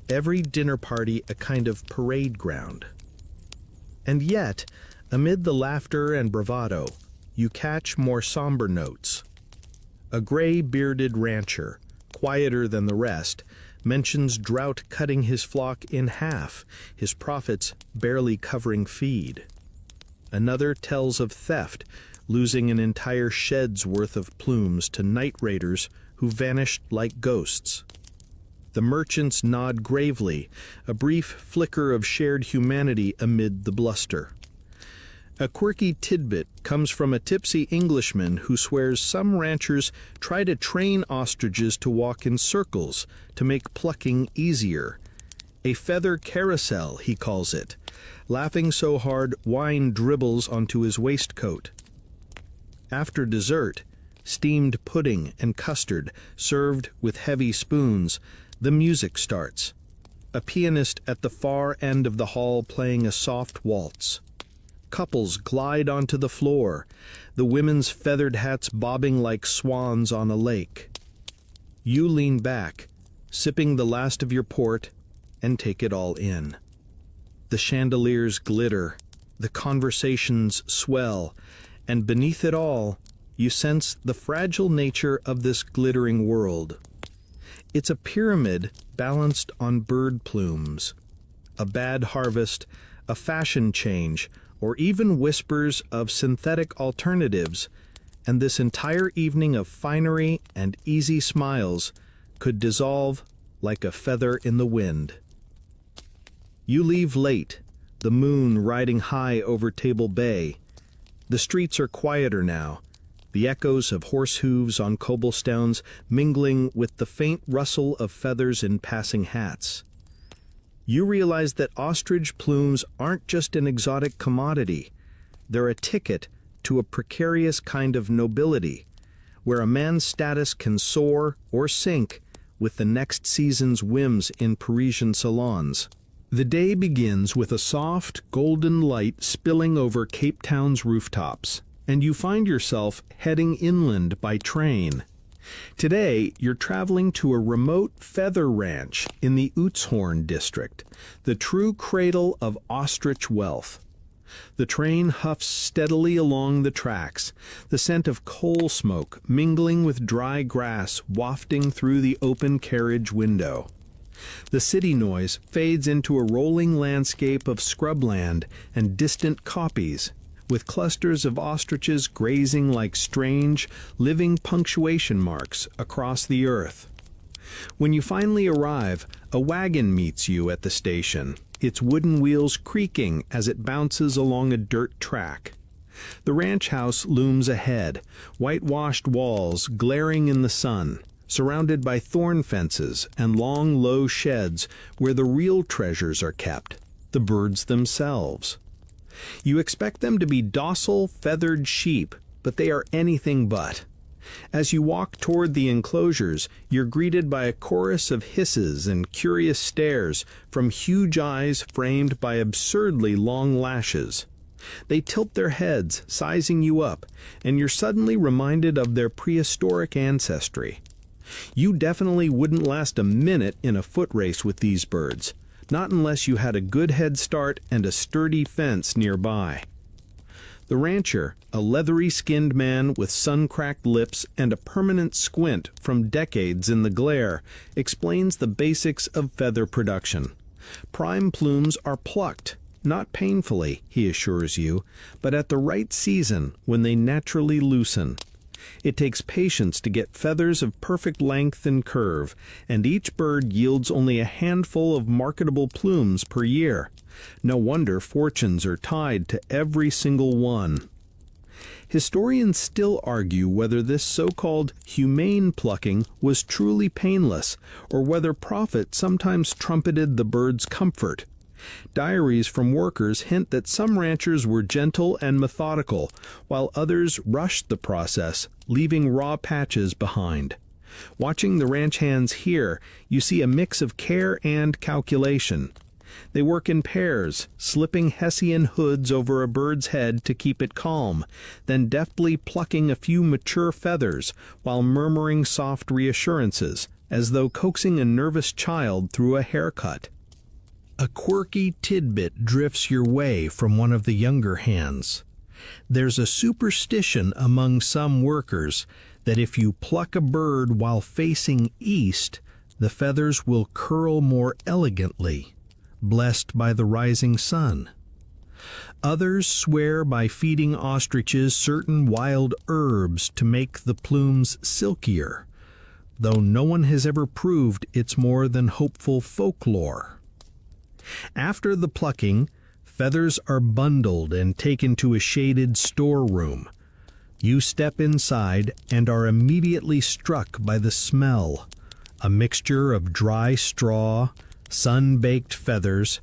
Every dinner party a kind of parade ground. And yet, amid the laughter and bravado, you catch more somber notes. A gray-bearded rancher, quieter than the rest, mentions drought cutting his flock in half, his profits barely covering feed. Another tells of theft, losing an entire shed's worth of plumes to night raiders who vanished like ghosts. The merchants nod gravely, a brief flicker of shared humanity amid the bluster. A quirky tidbit comes from a tipsy Englishman who swears some ranchers try to train ostriches to walk in circles to make plucking easier. A feather carousel, he calls it, laughing so hard wine dribbles onto his waistcoat. After dessert, steamed pudding and custard served with heavy spoons, the music starts. A pianist at the far end of the hall playing a soft waltz. Couples glide onto the floor, the women's feathered hats bobbing like swans on a lake. You lean back, sipping the last of your port, and take it all in. The chandeliers glitter, the conversations swell, and beneath it all, you sense the fragile nature of this glittering world. It's a pyramid balanced on bird plumes. A bad harvest, a fashion change, or even whispers of synthetic alternatives, and this entire evening of finery and easy smiles could dissolve like a feather in the wind. You leave late, the moon riding high over Table Bay. The streets are quieter now, the echoes of horse hooves on cobblestones mingling with the faint rustle of feathers in passing hats. You realize that ostrich plumes aren't just an exotic commodity. They're a ticket to a precarious kind of nobility, where a man's status can soar or sink with the next season's whims in Parisian salons. The day begins with a soft, golden light spilling over Cape Town's rooftops, and you find yourself heading inland by train. Today, you're traveling to a remote feather ranch in the Oosthoorn district, the true cradle of ostrich wealth. The train huffs steadily along the tracks, the scent of coal smoke mingling with dry grass wafting through the open carriage window. The city noise fades into a rolling landscape of scrubland and distant koppies, with clusters of ostriches grazing like strange, living punctuation marks across the earth. When you finally arrive, a wagon meets you at the station, its wooden wheels creaking as it bounces along a dirt track. The ranch house looms ahead, whitewashed walls glaring in the sun, surrounded by thorn fences and long, low sheds where the real treasures are kept, the birds themselves. You expect them to be docile, feathered sheep, but they are anything but. As you walk toward the enclosures, you're greeted by a chorus of hisses and curious stares from huge eyes framed by absurdly long lashes. They tilt their heads, sizing you up, and you're suddenly reminded of their prehistoric ancestry. You definitely wouldn't last a minute in a foot race with these birds, not unless you had a good head start and a sturdy fence nearby. The rancher, a leathery-skinned man with sun-cracked lips and a permanent squint from decades in the glare, explains the basics of feather production. Prime plumes are plucked, not painfully, he assures you, but at the right season when they naturally loosen. It takes patience to get feathers of perfect length and curve, and each bird yields only a handful of marketable plumes per year. No wonder fortunes are tied to every single one. Historians still argue whether this so-called humane plucking was truly painless, or whether profit sometimes trumpeted the bird's comfort. Diaries from workers hint that some ranchers were gentle and methodical, while others rushed the process, leaving raw patches behind. Watching the ranch hands here, you see a mix of care and calculation. They work in pairs, slipping Hessian hoods over a bird's head to keep it calm, then deftly plucking a few mature feathers while murmuring soft reassurances, as though coaxing a nervous child through a haircut. A quirky tidbit drifts your way from one of the younger hands. There's a superstition among some workers that if you pluck a bird while facing east, the feathers will curl more elegantly, blessed by the rising sun. Others swear by feeding ostriches certain wild herbs to make the plumes silkier, though no one has ever proved it's more than hopeful folklore. After the plucking, feathers are bundled and taken to a shaded storeroom. You step inside and are immediately struck by the smell, a mixture of dry straw, sun-baked feathers,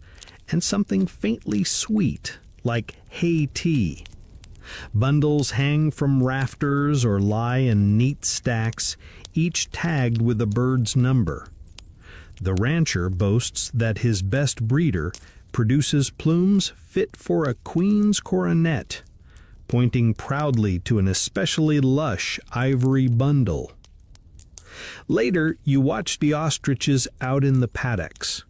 and something faintly sweet, like hay tea. Bundles hang from rafters or lie in neat stacks, each tagged with a bird's number. The rancher boasts that his best breeder produces plumes fit for a queen's coronet, pointing proudly to an especially lush ivory bundle. Later, you watch the ostriches out in the paddocks.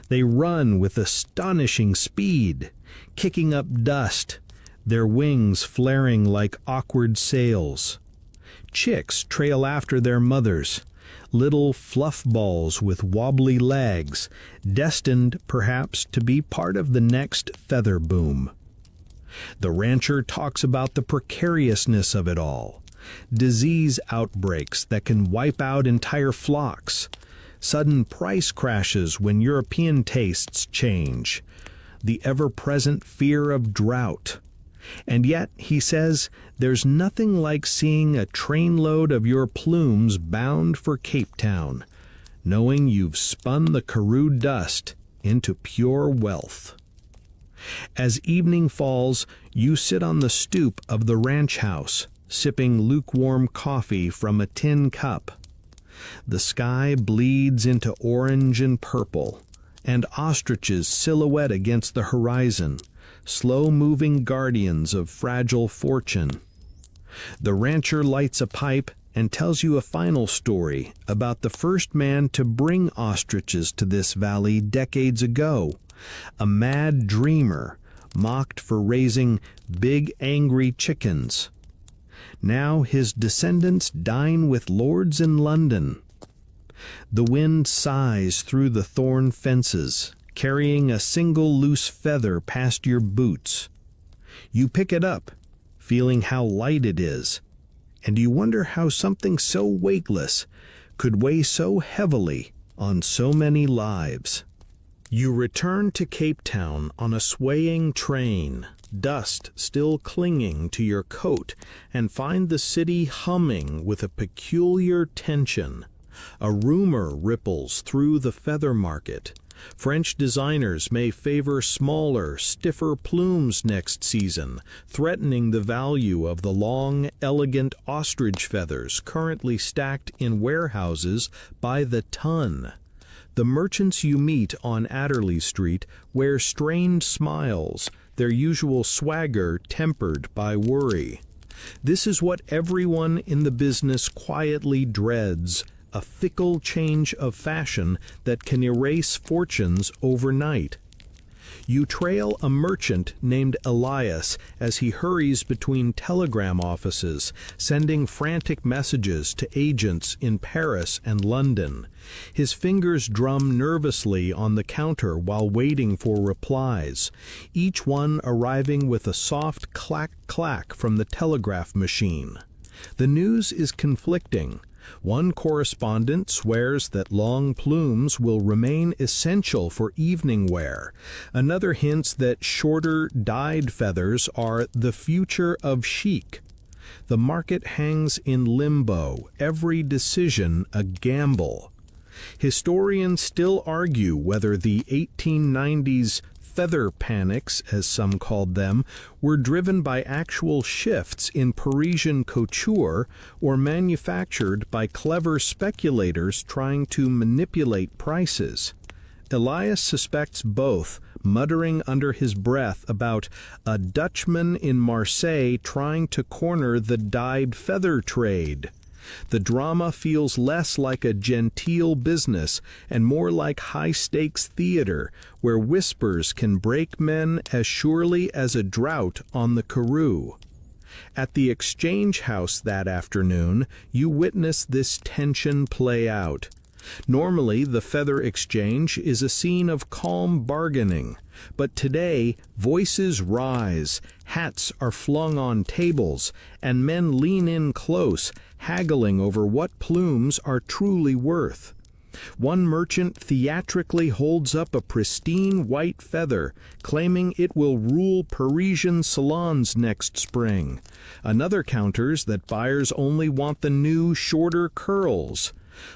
They run with astonishing speed, kicking up dust, their wings flaring like awkward sails. Chicks trail after their mothers, little fluff balls with wobbly legs, destined perhaps to be part of the next feather boom. The rancher talks about the precariousness of it all, disease outbreaks that can wipe out entire flocks, sudden price crashes when European tastes change, the ever-present fear of drought. And yet, he says, there's nothing like seeing a trainload of your plumes bound for Cape Town, knowing you've spun the Karoo dust into pure wealth. As evening falls, you sit on the stoop of the ranch house, sipping lukewarm coffee from a tin cup. The sky bleeds into orange and purple, and ostriches silhouette against the horizon, slow-moving guardians of fragile fortune. The rancher lights a pipe and tells you a final story about the first man to bring ostriches to this valley decades ago, a mad dreamer mocked for raising big angry chickens. Now his descendants dine with lords in London. The wind sighs through the thorn fences, carrying a single loose feather past your boots. You pick it up, feeling how light it is, and you wonder how something so weightless could weigh so heavily on so many lives. You return to Cape Town on a swaying train, dust still clinging to your coat, and find the city humming with a peculiar tension. A rumor ripples through the feather market. French designers may favor smaller, stiffer plumes next season, threatening the value of the long, elegant ostrich feathers currently stacked in warehouses by the ton. The merchants you meet on Adderley Street wear strained smiles, their usual swagger tempered by worry. This is what everyone in the business quietly dreads, a fickle change of fashion that can erase fortunes overnight. You trail a merchant named Elias as he hurries between telegram offices, sending frantic messages to agents in Paris and London. His fingers drum nervously on the counter while waiting for replies, each one arriving with a soft clack-clack from the telegraph machine. The news is conflicting. One correspondent swears that long plumes will remain essential for evening wear. Another hints that shorter, dyed feathers are the future of chic. The market hangs in limbo, every decision a gamble. Historians still argue whether the 1890s feather panics, as some called them, were driven by actual shifts in Parisian couture or manufactured by clever speculators trying to manipulate prices. Elias suspects both, muttering under his breath about a Dutchman in Marseille trying to corner the dyed feather trade. The drama feels less like a genteel business and more like high-stakes theater, where whispers can break men as surely as a drought on the Karoo. At the Exchange House that afternoon, you witness this tension play out. Normally, the Feather Exchange is a scene of calm bargaining, but today voices rise, hats are flung on tables, and men lean in close, haggling over what plumes are truly worth. One merchant theatrically holds up a pristine white feather, claiming it will rule Parisian salons next spring. Another counters that buyers only want the new, shorter curls.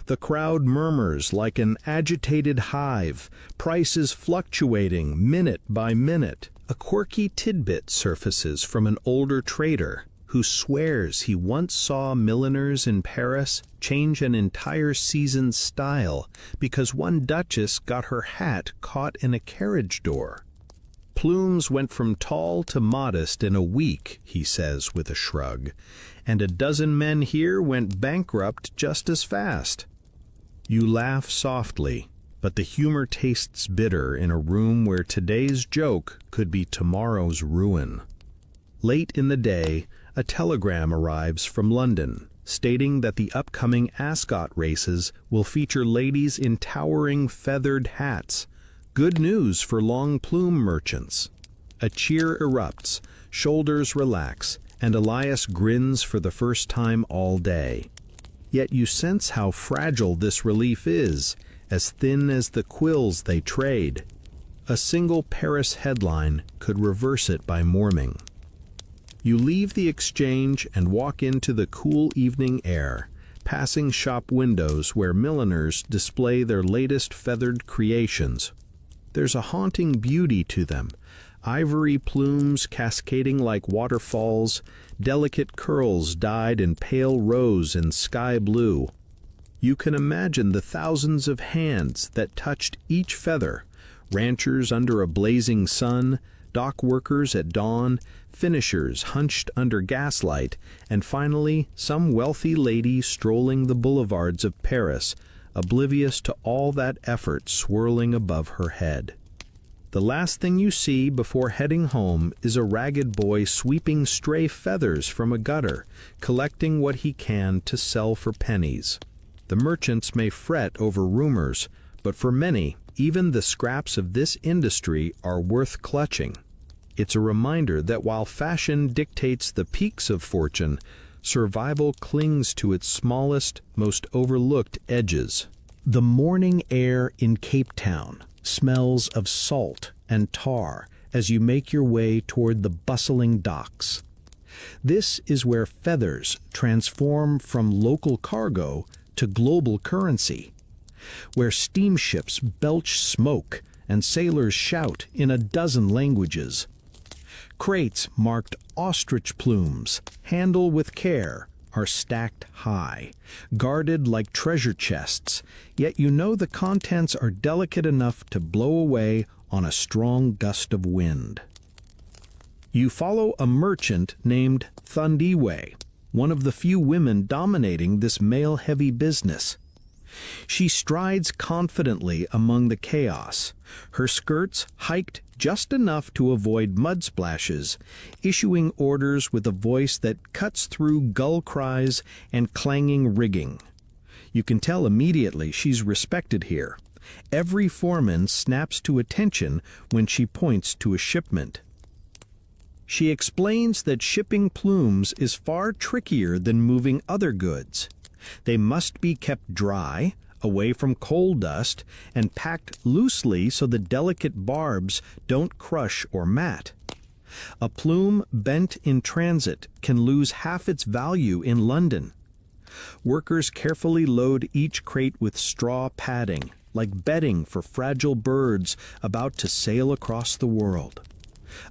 The crowd murmurs like an agitated hive, prices fluctuating minute by minute. A quirky tidbit surfaces from an older trader who swears he once saw milliners in Paris change an entire season's style because one duchess got her hat caught in a carriage door. Plumes went from tall to modest in a week, he says with a shrug, and a dozen men here went bankrupt just as fast. You laugh softly, but the humor tastes bitter in a room where today's joke could be tomorrow's ruin. Late in the day, a telegram arrives from London, stating that the upcoming Ascot races will feature ladies in towering feathered hats. Good news for long plume merchants. A cheer erupts, shoulders relax, and Elias grins for the first time all day. Yet you sense how fragile this relief is, as thin as the quills they trade. A single Paris headline could reverse it by morning. You leave the exchange and walk into the cool evening air, passing shop windows where milliners display their latest feathered creations. There's a haunting beauty to them, ivory plumes cascading like waterfalls, delicate curls dyed in pale rose and sky blue. You can imagine the thousands of hands that touched each feather, ranchers under a blazing sun, dock workers at dawn, finishers hunched under gaslight, and finally some wealthy lady strolling the boulevards of Paris, oblivious to all that effort swirling above her head. The last thing you see before heading home is a ragged boy sweeping stray feathers from a gutter, collecting what he can to sell for pennies. The merchants may fret over rumors, but for many, even the scraps of this industry are worth clutching. It's a reminder that while fashion dictates the peaks of fortune, survival clings to its smallest, most overlooked edges. The morning air in Cape Town smells of salt and tar as you make your way toward the bustling docks. This is where feathers transform from local cargo to global currency, where steamships belch smoke and sailors shout in a dozen languages. Crates marked ostrich plumes, handle with care, are stacked high, guarded like treasure chests, yet you know the contents are delicate enough to blow away on a strong gust of wind. You follow a merchant named Thandiwe, one of the few women dominating this male-heavy business. She strides confidently among the chaos, her skirts hiked just enough to avoid mud splashes, issuing orders with a voice that cuts through gull cries and clanging rigging. You can tell immediately she's respected here. Every foreman snaps to attention when she points to a shipment. She explains that shipping plumes is far trickier than moving other goods. They must be kept dry, away from coal dust, and packed loosely so the delicate barbs don't crush or mat. A plume bent in transit can lose half its value in London. Workers carefully load each crate with straw padding, like bedding for fragile birds about to sail across the world.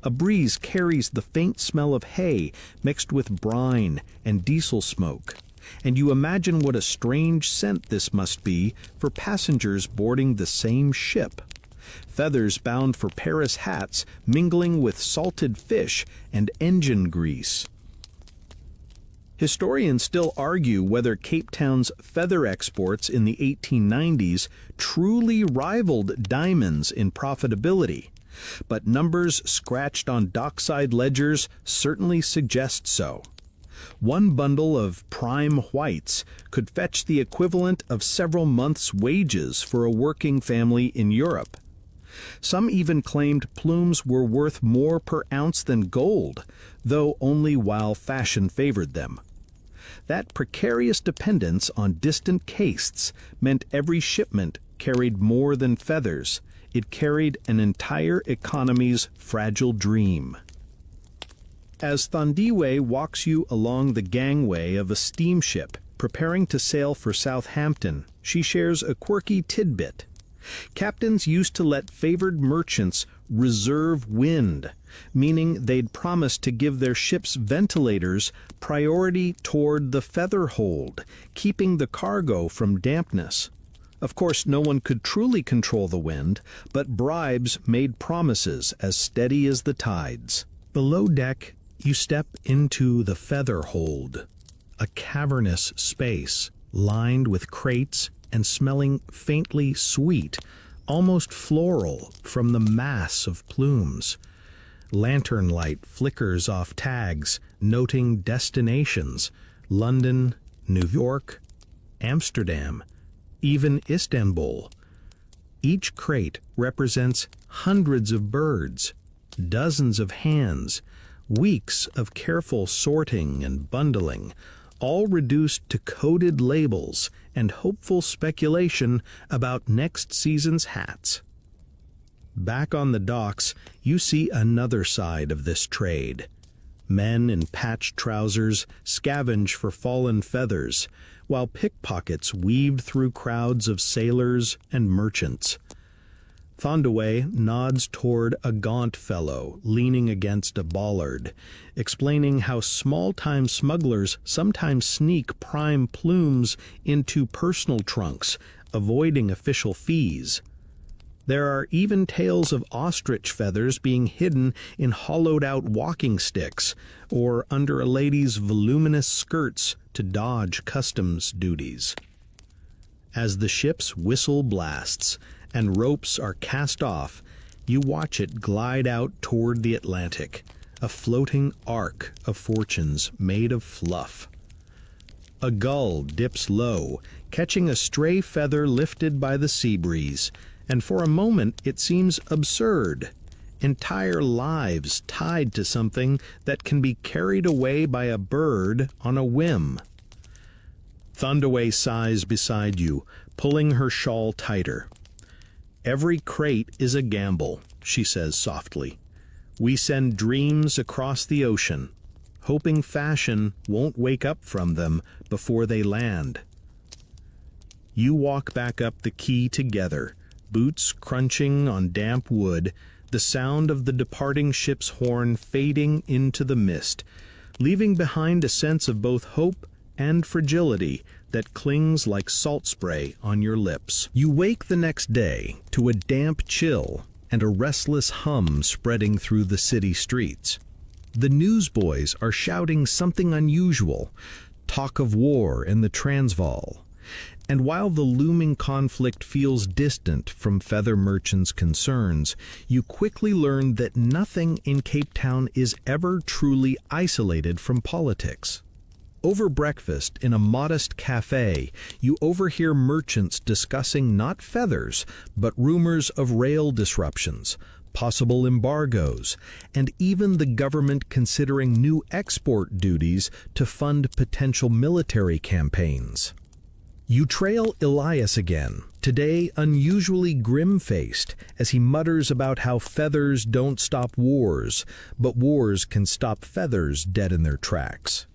A breeze carries the faint smell of hay mixed with brine and diesel smoke, and you imagine what a strange scent this must be for passengers boarding the same ship. Feathers bound for Paris hats mingling with salted fish and engine grease. Historians still argue whether Cape Town's feather exports in the 1890s truly rivaled diamonds in profitability, but numbers scratched on dockside ledgers certainly suggest so. One bundle of prime whites could fetch the equivalent of several months' wages for a working family in Europe. Some even claimed plumes were worth more per ounce than gold, though only while fashion favored them. That precarious dependence on distant castes meant every shipment carried more than feathers. It carried an entire economy's fragile dream. As Thandiwe walks you along the gangway of a steamship preparing to sail for Southampton, she shares a quirky tidbit. Captains used to let favored merchants reserve wind, meaning they'd promise to give their ship's ventilators priority toward the feather hold, keeping the cargo from dampness. Of course, no one could truly control the wind, but bribes made promises as steady as the tides. Below deck, you step into the feather hold, a cavernous space lined with crates and smelling faintly sweet, almost floral, from the mass of plumes. Lantern light flickers off tags noting destinations: London, New York, Amsterdam, even Istanbul. Each crate represents hundreds of birds, dozens of hands, weeks of careful sorting and bundling, all reduced to coded labels and hopeful speculation about next season's hats. Back on the docks, you see another side of this trade. Men in patched trousers scavenge for fallen feathers, while pickpockets weaved through crowds of sailors and merchants. Thandiwe nods toward a gaunt fellow leaning against a bollard, explaining how small-time smugglers sometimes sneak prime plumes into personal trunks, avoiding official fees. There are even tales of ostrich feathers being hidden in hollowed-out walking sticks or under a lady's voluminous skirts to dodge customs duties. As the ship's whistle blasts and ropes are cast off, you watch it glide out toward the Atlantic, a floating arc of fortunes made of fluff. A gull dips low, catching a stray feather lifted by the sea breeze, and for a moment it seems absurd. Entire lives tied to something that can be carried away by a bird on a whim. Thundaway sighs beside you, pulling her shawl tighter. "Every crate is a gamble," she says softly. "We send dreams across the ocean, hoping fashion won't wake up from them before they land." You walk back up the quay together, boots crunching on damp wood, the sound of the departing ship's horn fading into the mist, leaving behind a sense of both hope and fragility that clings like salt spray on your lips. You wake the next day to a damp chill and a restless hum spreading through the city streets. The newsboys are shouting something unusual, talk of war in the Transvaal. And while the looming conflict feels distant from feather merchants' concerns, you quickly learn that nothing in Cape Town is ever truly isolated from politics. Over breakfast in a modest cafe, you overhear merchants discussing not feathers, but rumors of rail disruptions, possible embargoes, and even the government considering new export duties to fund potential military campaigns. You trail Elias again, today unusually grim-faced, as he mutters about how feathers don't stop wars, but wars can stop feathers dead in their tracks.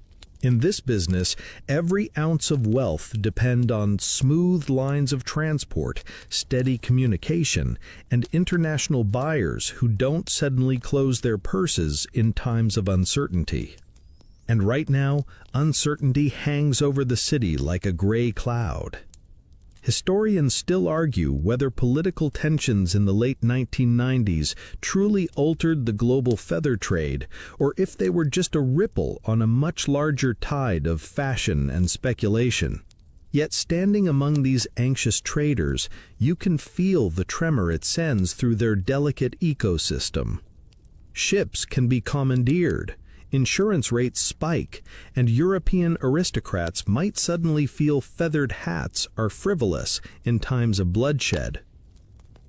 In this business, every ounce of wealth depends on smooth lines of transport, steady communication, and international buyers who don't suddenly close their purses in times of uncertainty. And right now, uncertainty hangs over the city like a gray cloud. Historians still argue whether political tensions in the late 1990s truly altered the global feather trade, or if they were just a ripple on a much larger tide of fashion and speculation. Yet standing among these anxious traders, you can feel the tremor it sends through their delicate ecosystem. Ships can be commandeered, insurance rates spike, and European aristocrats might suddenly feel feathered hats are frivolous in times of bloodshed.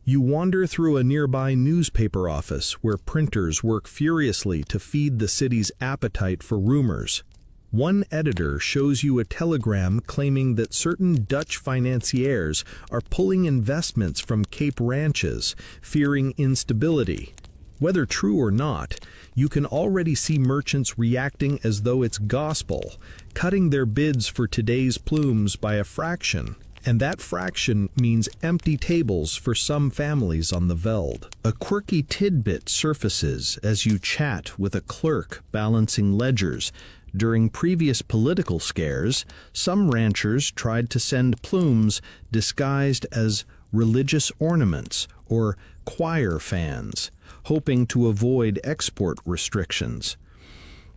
You wander through a nearby newspaper office where printers work furiously to feed the city's appetite for rumors. One editor shows you a telegram claiming that certain Dutch financiers are pulling investments from Cape ranches, fearing instability. Whether true or not, you can already see merchants reacting as though it's gospel, cutting their bids for today's plumes by a fraction, and that fraction means empty tables for some families on the veld. A quirky tidbit surfaces as you chat with a clerk balancing ledgers. During previous political scares, some ranchers tried to send plumes disguised as religious ornaments or choir fans, hoping to avoid export restrictions.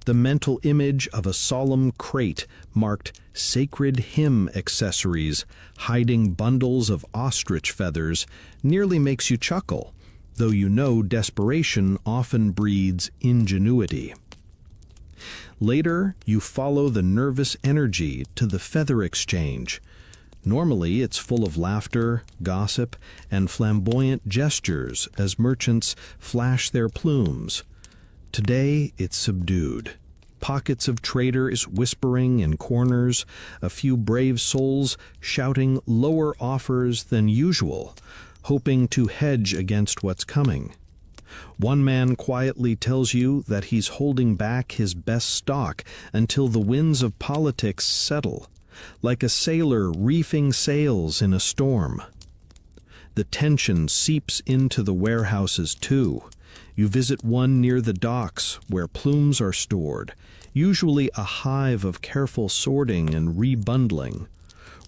The mental image of a solemn crate marked sacred hymn accessories hiding bundles of ostrich feathers nearly makes you chuckle, though you know desperation often breeds ingenuity. Later, you follow the nervous energy to the feather exchange. Normally, it's full of laughter, gossip, and flamboyant gestures as merchants flash their plumes. Today, it's subdued. Pockets of traders whispering in corners, a few brave souls shouting lower offers than usual, hoping to hedge against what's coming. One man quietly tells you that he's holding back his best stock until the winds of politics settle, like a sailor reefing sails in a storm. The tension seeps into the warehouses too. You visit one near the docks where plumes are stored, usually a hive of careful sorting and rebundling.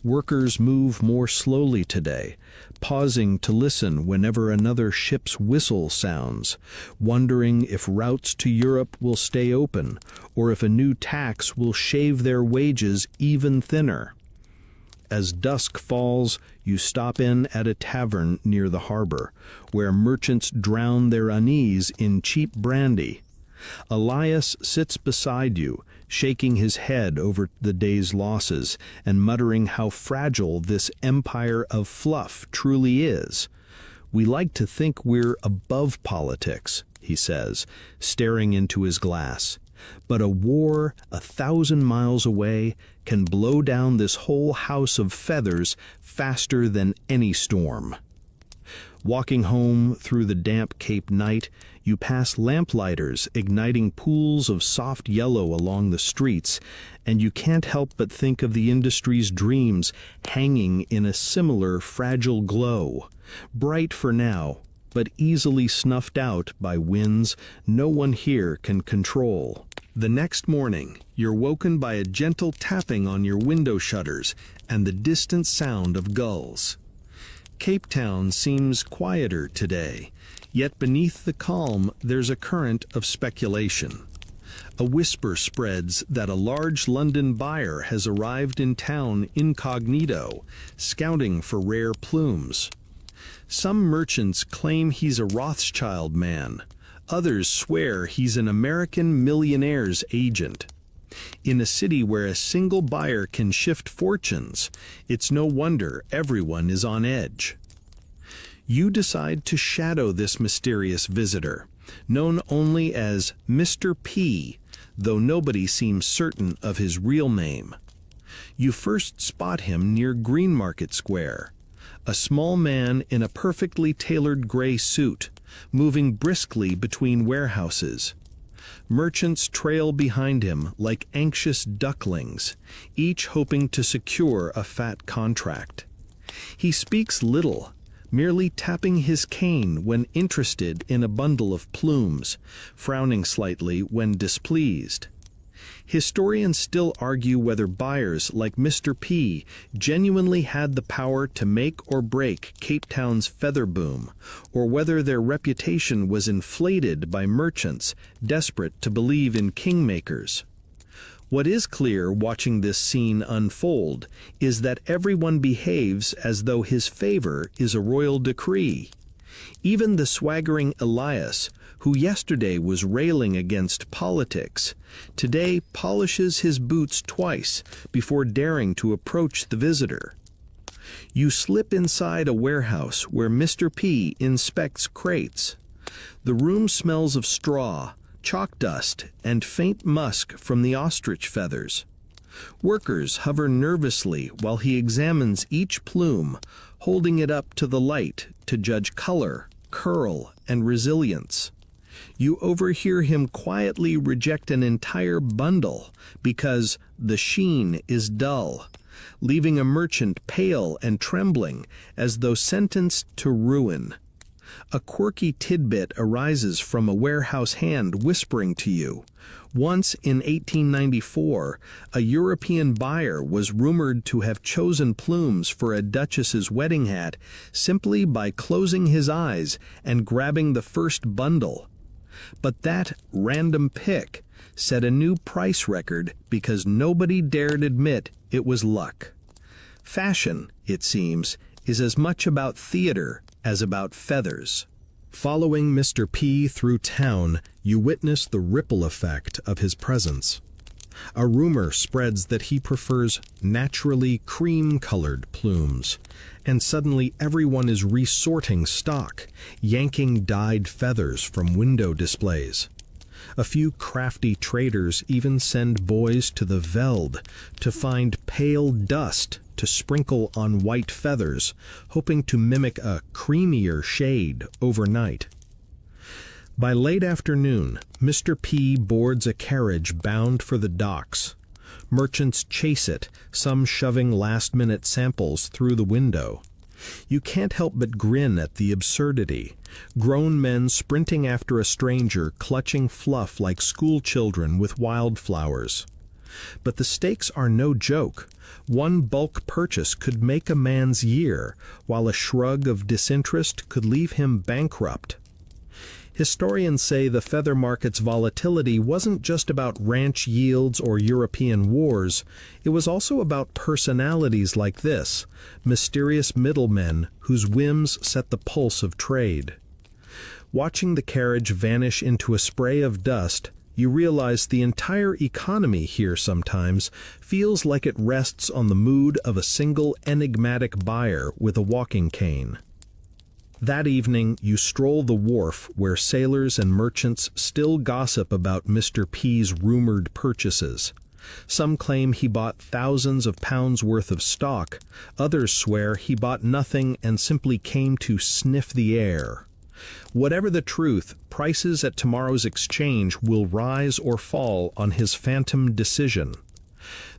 Workers move more slowly today, pausing to listen whenever another ship's whistle sounds, wondering if routes to Europe will stay open or if a new tax will shave their wages even thinner. As dusk falls, you stop in at a tavern near the harbor, where merchants drown their unease in cheap brandy. Elias sits beside you, shaking his head over the day's losses and muttering how fragile this empire of fluff truly is. "We like to think we're above politics," he says, staring into his glass. "But a war 1,000 miles away can blow down this whole house of feathers faster than any storm." Walking home through the damp Cape night, you pass lamplighters igniting pools of soft yellow along the streets, and you can't help but think of the industry's dreams hanging in a similar fragile glow, bright for now, but easily snuffed out by winds no one here can control. The next morning, you're woken by a gentle tapping on your window shutters and the distant sound of gulls. Cape Town seems quieter today, yet beneath the calm there's a current of speculation. A whisper spreads that a large London buyer has arrived in town incognito, scouting for rare plumes. Some merchants claim he's a Rothschild man. Others swear he's an American millionaire's agent. In a city where a single buyer can shift fortunes, it's no wonder everyone is on edge. You decide to shadow this mysterious visitor, known only as Mr. P, though nobody seems certain of his real name. You first spot him near Greenmarket Square, a small man in a perfectly tailored gray suit, moving briskly between warehouses. Merchants trail behind him like anxious ducklings, each hoping to secure a fat contract. He speaks little, merely tapping his cane when interested in a bundle of plumes, frowning slightly when displeased. Historians still argue whether buyers like Mr. P genuinely had the power to make or break Cape Town's feather boom, or whether their reputation was inflated by merchants desperate to believe in kingmakers. What is clear watching this scene unfold is that everyone behaves as though his favor is a royal decree. Even the swaggering Elias, who yesterday was railing against politics, today polishes his boots twice before daring to approach the visitor. You slip inside a warehouse where Mr. P inspects crates. The room smells of straw, chalk dust, and faint musk from the ostrich feathers. Workers hover nervously while he examines each plume, holding it up to the light to judge color, curl, and resilience. You overhear him quietly reject an entire bundle because the sheen is dull, leaving a merchant pale and trembling as though sentenced to ruin. A quirky tidbit arises from a warehouse hand whispering to you. Once in 1894, a European buyer was rumored to have chosen plumes for a duchess's wedding hat simply by closing his eyes and grabbing the first bundle. But that random pick set a new price record because nobody dared admit it was luck. Fashion, it seems, is as much about theater as about feathers. Following Mr. P through town, you witness the ripple effect of his presence. A rumor spreads that he prefers naturally cream-colored plumes, and suddenly everyone is resorting stock, yanking dyed feathers from window displays. A few crafty traders even send boys to the veld to find pale dust to sprinkle on white feathers, hoping to mimic a creamier shade overnight. By late afternoon, Mr. P boards a carriage bound for the docks. Merchants chase it, some shoving last-minute samples through the window. You can't help but grin at the absurdity. Grown men sprinting after a stranger, clutching fluff like schoolchildren with wildflowers. But the stakes are no joke. One bulk purchase could make a man's year, while a shrug of disinterest could leave him bankrupt. Historians say the feather market's volatility wasn't just about ranch yields or European wars, it was also about personalities like this, mysterious middlemen whose whims set the pulse of trade. Watching the carriage vanish into a spray of dust, you realize the entire economy here sometimes feels like it rests on the mood of a single enigmatic buyer with a walking cane. That evening, you stroll the wharf where sailors and merchants still gossip about Mr. P's rumored purchases. Some claim he bought thousands of pounds worth of stock. Others swear he bought nothing and simply came to sniff the air. Whatever the truth, prices at tomorrow's exchange will rise or fall on his phantom decision.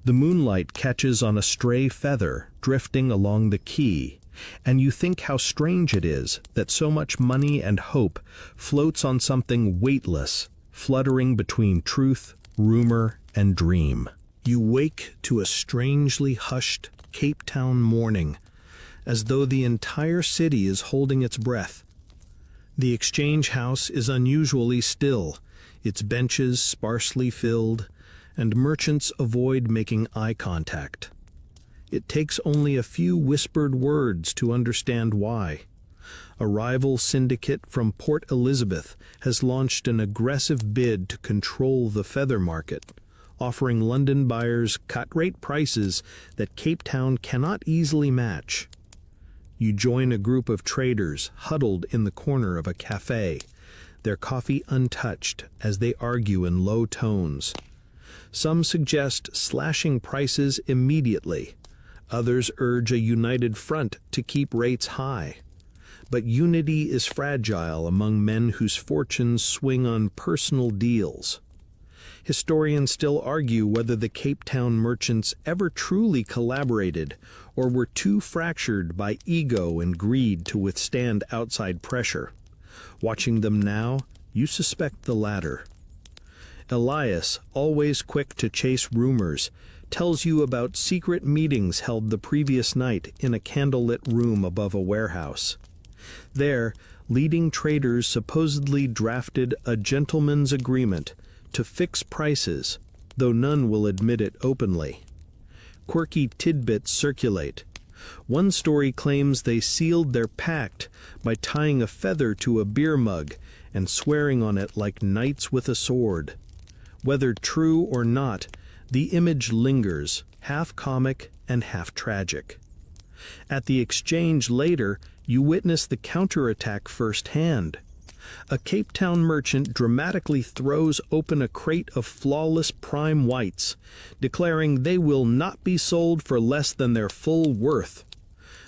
The moonlight catches on a stray feather drifting along the quay, and you think how strange it is that so much money and hope floats on something weightless, fluttering between truth, rumor, and dream. You wake to a strangely hushed Cape Town morning, as though the entire city is holding its breath. The exchange house is unusually still, its benches sparsely filled, and merchants avoid making eye contact. It takes only a few whispered words to understand why. A rival syndicate from Port Elizabeth has launched an aggressive bid to control the feather market, offering London buyers cut-rate prices that Cape Town cannot easily match. You join a group of traders huddled in the corner of a cafe, their coffee untouched as they argue in low tones. Some suggest slashing prices immediately. Others urge a united front to keep rates high. But unity is fragile among men whose fortunes swing on personal deals. Historians still argue whether the Cape Town merchants ever truly collaborated or were too fractured by ego and greed to withstand outside pressure. Watching them now, you suspect the latter. Elias, always quick to chase rumors, tells you about secret meetings held the previous night in a candlelit room above a warehouse. There, leading traders supposedly drafted a gentleman's agreement to fix prices, though none will admit it openly. Quirky tidbits circulate. One story claims they sealed their pact by tying a feather to a beer mug and swearing on it like knights with a sword. Whether true or not, the image lingers, half comic and half tragic. At the exchange later, you witness the counterattack firsthand. A Cape Town merchant dramatically throws open a crate of flawless prime whites, declaring they will not be sold for less than their full worth.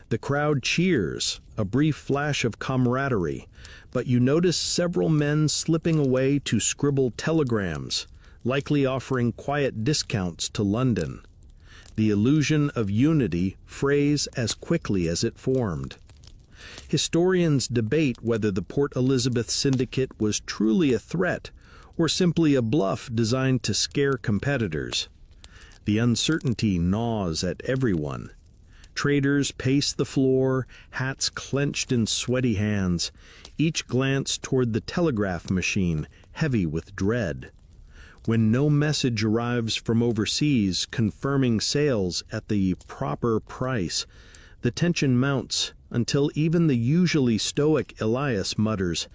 The crowd cheers, a brief flash of camaraderie, but you notice several men slipping away to scribble telegrams, likely offering quiet discounts to London. The illusion of unity frays as quickly as it formed. Historians debate whether the Port Elizabeth syndicate was truly a threat or simply a bluff designed to scare competitors. The uncertainty gnaws at everyone. Traders pace the floor, hats clenched in sweaty hands, each glance toward the telegraph machine, heavy with dread. When no message arrives from overseas confirming sales at the proper price, the tension mounts until even the usually stoic Elias mutters,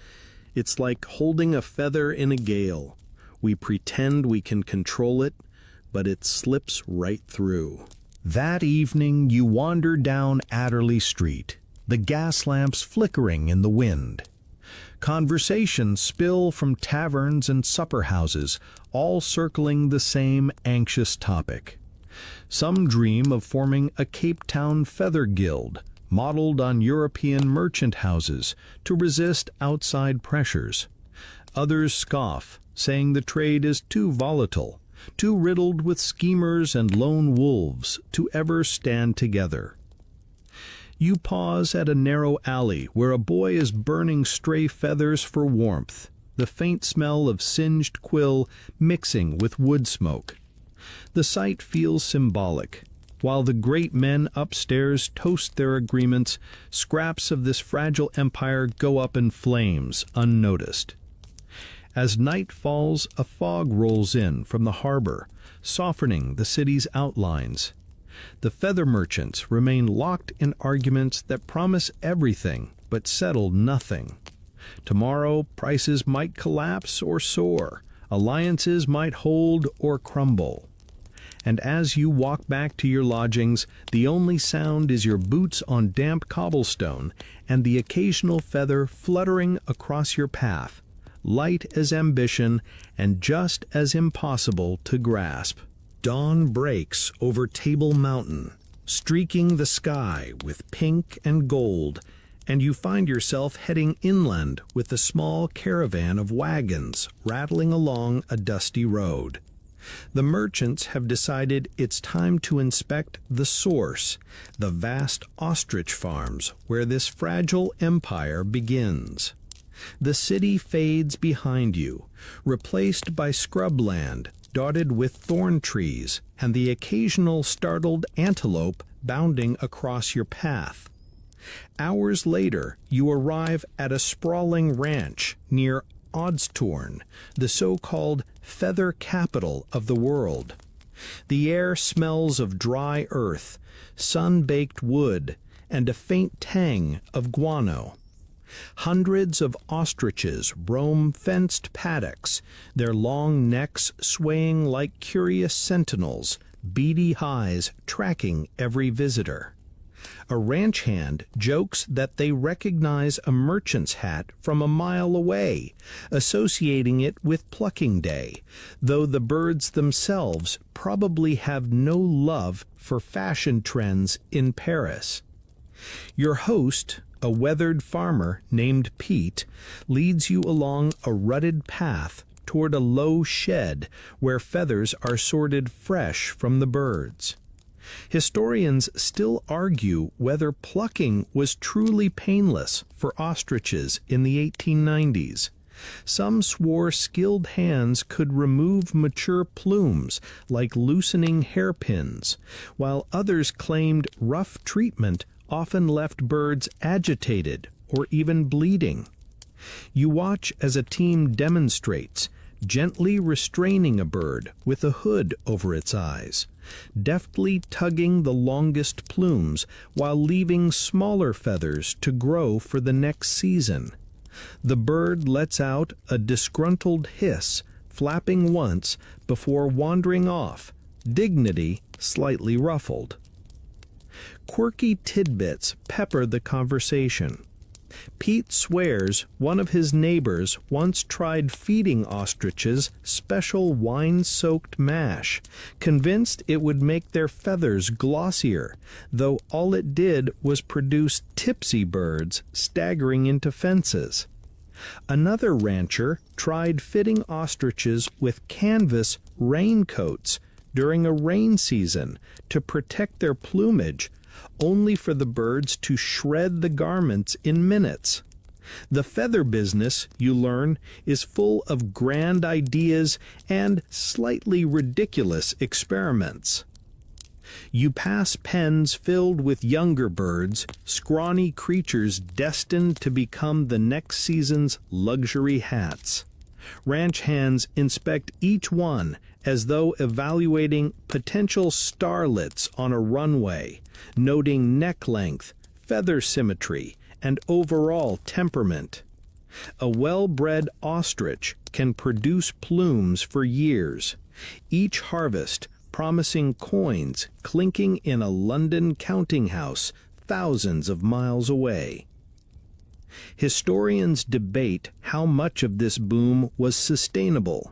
"It's like holding a feather in a gale. We pretend we can control it, but it slips right through." That evening you wander down Adderley Street, the gas lamps flickering in the wind. Conversations spill from taverns and supper houses, all circling the same anxious topic. Some dream of forming a Cape Town feather guild, modeled on European merchant houses, to resist outside pressures. Others scoff, saying the trade is too volatile, too riddled with schemers and lone wolves to ever stand together. You pause at a narrow alley where a boy is burning stray feathers for warmth, the faint smell of singed quill mixing with wood smoke. The sight feels symbolic. While the great men upstairs toast their agreements, scraps of this fragile empire go up in flames, unnoticed. As night falls, a fog rolls in from the harbor, softening the city's outlines. The feather merchants remain locked in arguments that promise everything but settle nothing. Tomorrow, prices might collapse or soar, alliances might hold or crumble. And as you walk back to your lodgings, the only sound is your boots on damp cobblestone and the occasional feather fluttering across your path, light as ambition and just as impossible to grasp. Dawn breaks over Table Mountain, streaking the sky with pink and gold, and you find yourself heading inland with a small caravan of wagons rattling along a dusty road. The merchants have decided it's time to inspect the source, the vast ostrich farms where this fragile empire begins. The city fades behind you, replaced by scrubland dotted with thorn trees and the occasional startled antelope bounding across your path. Hours later, you arrive at a sprawling ranch near Ostrich, the so-called feather capital of the world. The air smells of dry earth, sun-baked wood, and a faint tang of guano. Hundreds of ostriches roam fenced paddocks, their long necks swaying like curious sentinels, beady eyes tracking every visitor. A ranch hand jokes that they recognize a merchant's hat from a mile away, associating it with plucking day, though the birds themselves probably have no love for fashion trends in Paris. Your host, a weathered farmer named Pete, leads you along a rutted path toward a low shed where feathers are sorted fresh from the birds. Historians still argue whether plucking was truly painless for ostriches in the 1890s. Some swore skilled hands could remove mature plumes like loosening hairpins, while others claimed rough treatment often left birds agitated or even bleeding. You watch as a team demonstrates, gently restraining a bird with a hood over its eyes, deftly tugging the longest plumes while leaving smaller feathers to grow for the next season. The bird lets out a disgruntled hiss, flapping once before wandering off, dignity slightly ruffled. Quirky tidbits pepper the conversation. Pete swears one of his neighbors once tried feeding ostriches special wine-soaked mash, convinced it would make their feathers glossier, though all it did was produce tipsy birds staggering into fences. Another rancher tried fitting ostriches with canvas raincoats during a rain season to protect their plumage, only for the birds to shred the garments in minutes. The feather business, you learn, is full of grand ideas and slightly ridiculous experiments. You pass pens filled with younger birds, scrawny creatures destined to become the next season's luxury hats. Ranch hands inspect each one as though evaluating potential starlets on a runway, noting neck length, feather symmetry, and overall temperament. A well-bred ostrich can produce plumes for years, each harvest promising coins clinking in a London counting house thousands of miles away. Historians debate how much of this boom was sustainable.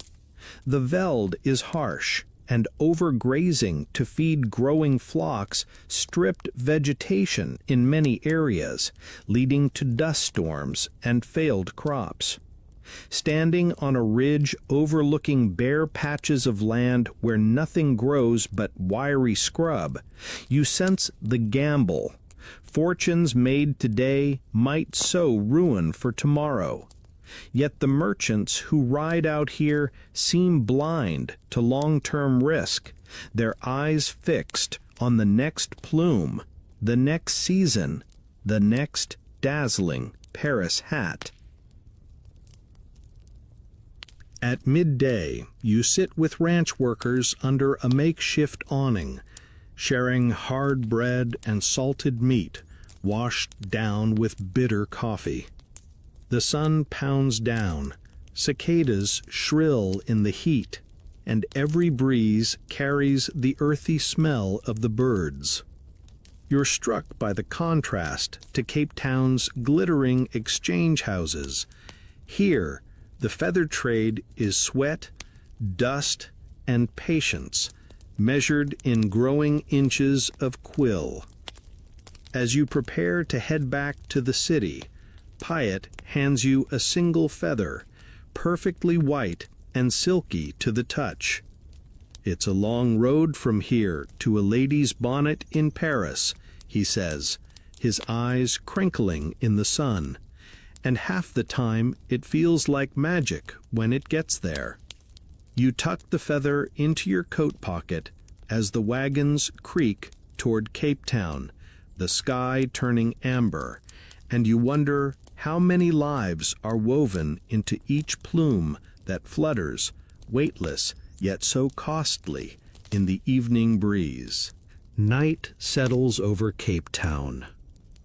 The veld is harsh, and overgrazing to feed growing flocks stripped vegetation in many areas, leading to dust storms and failed crops. Standing on a ridge overlooking bare patches of land where nothing grows but wiry scrub, you sense the gamble. Fortunes made today might sow ruin for tomorrow. Yet the merchants who ride out here seem blind to long-term risk, their eyes fixed on the next plume, the next season, the next dazzling Paris hat. At midday, you sit with ranch workers under a makeshift awning, sharing hard bread and salted meat, washed down with bitter coffee. The sun pounds down, cicadas shrill in the heat, and every breeze carries the earthy smell of the birds. You're struck by the contrast to Cape Town's glittering exchange houses. Here, the feather trade is sweat, dust, and patience, measured in growing inches of quill. As you prepare to head back to the city, Pyatt hands you a single feather, perfectly white and silky to the touch. "It's a long road from here to a lady's bonnet in Paris," he says, his eyes crinkling in the sun, "and half the time it feels like magic when it gets there." You tuck the feather into your coat pocket as the wagons creak toward Cape Town, the sky turning amber, and you wonder how many lives are woven into each plume that flutters, weightless yet so costly, in the evening breeze. Night settles over Cape Town,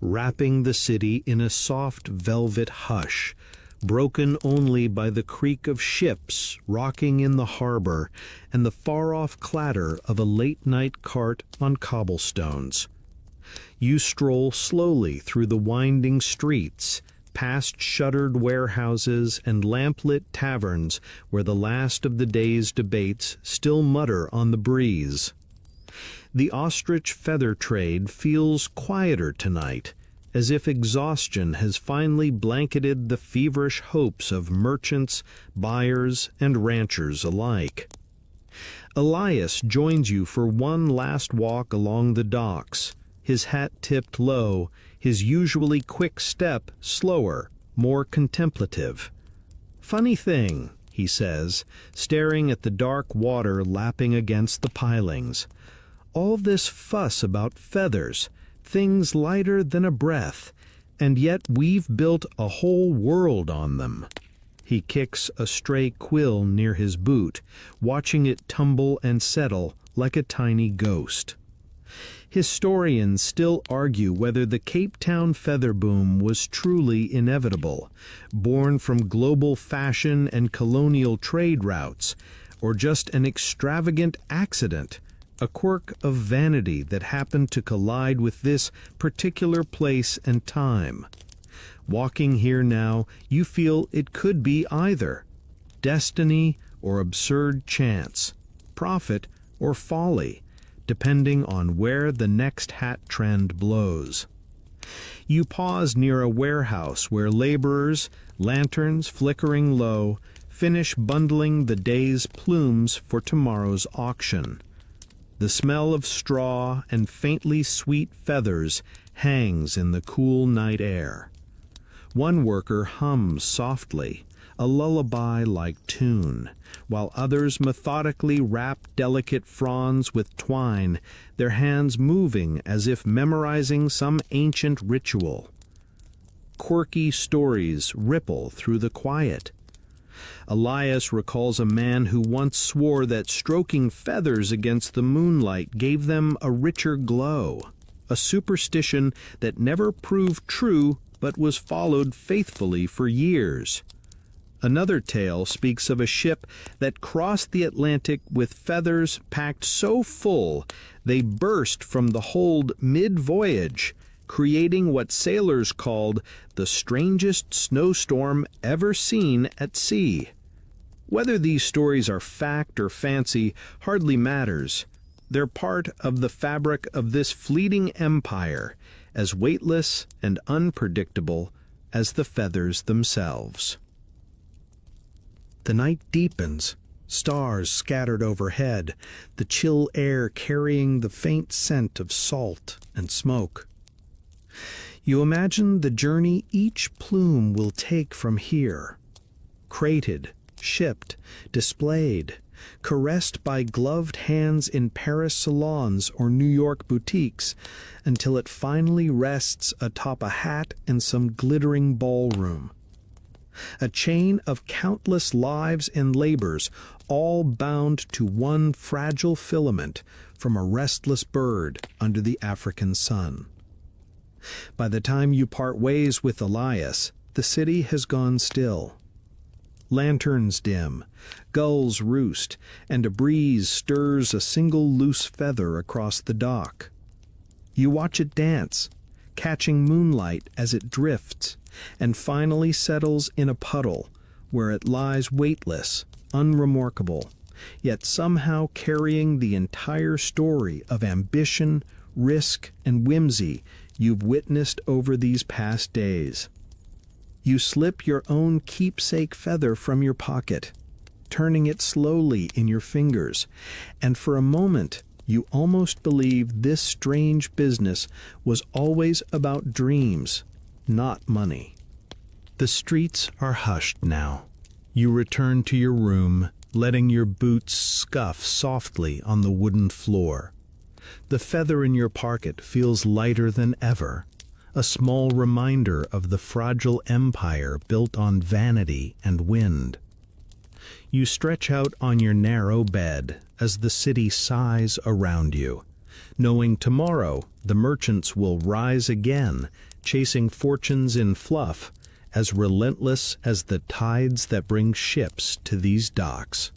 wrapping the city in a soft velvet hush, broken only by the creak of ships rocking in the harbor and the far-off clatter of a late-night cart on cobblestones. You stroll slowly through the winding streets, past shuttered warehouses and lamplit taverns where the last of the day's debates still mutter on the breeze. The ostrich feather trade feels quieter tonight, as if exhaustion has finally blanketed the feverish hopes of merchants, buyers, and ranchers alike. Elias joins you for one last walk along the docks, his hat tipped low, his usually quick step slower, more contemplative. "Funny thing," he says, staring at the dark water lapping against the pilings. "All this fuss about feathers, things lighter than a breath, and yet we've built a whole world on them." He kicks a stray quill near his boot, watching it tumble and settle like a tiny ghost. Historians still argue whether the Cape Town feather boom was truly inevitable, born from global fashion and colonial trade routes, or just an extravagant accident, a quirk of vanity that happened to collide with this particular place and time. Walking here now, you feel it could be either destiny or absurd chance, profit or folly, depending on where the next hat trend blows. You pause near a warehouse where laborers, lanterns flickering low, finish bundling the day's plumes for tomorrow's auction. The smell of straw and faintly sweet feathers hangs in the cool night air. One worker hums softly, a lullaby-like tune, while others methodically wrap delicate fronds with twine, their hands moving as if memorizing some ancient ritual. Quirky stories ripple through the quiet. Elias recalls a man who once swore that stroking feathers against the moonlight gave them a richer glow, a superstition that never proved true but was followed faithfully for years. Another tale speaks of a ship that crossed the Atlantic with feathers packed so full they burst from the hold mid-voyage, creating what sailors called the strangest snowstorm ever seen at sea. Whether these stories are fact or fancy hardly matters. They're part of the fabric of this fleeting empire, as weightless and unpredictable as the feathers themselves. The night deepens, stars scattered overhead, the chill air carrying the faint scent of salt and smoke. You imagine the journey each plume will take from here, crated, shipped, displayed, caressed by gloved hands in Paris salons or New York boutiques, until it finally rests atop a hat in some glittering ballroom. A chain of countless lives and labors, all bound to one fragile filament from a restless bird under the African sun. By the time you part ways with Elias, The city has gone still. Lanterns dim, gulls roost, and a breeze stirs a single loose feather across the dock. You watch it dance, catching moonlight as it drifts, and finally settles in a puddle where it lies weightless, unremarkable, yet somehow carrying the entire story of ambition, risk, and whimsy you've witnessed over these past days. You slip your own keepsake feather from your pocket, turning it slowly in your fingers, and for a moment you almost believe this strange business was always about dreams, not money. The streets are hushed now. You return to your room, letting your boots scuff softly on the wooden floor. The feather in your pocket feels lighter than ever, a small reminder of the fragile empire built on vanity and wind. You stretch out on your narrow bed as the city sighs around you, knowing tomorrow the merchants will rise again, chasing fortunes in fluff, as relentless as the tides that bring ships to these docks.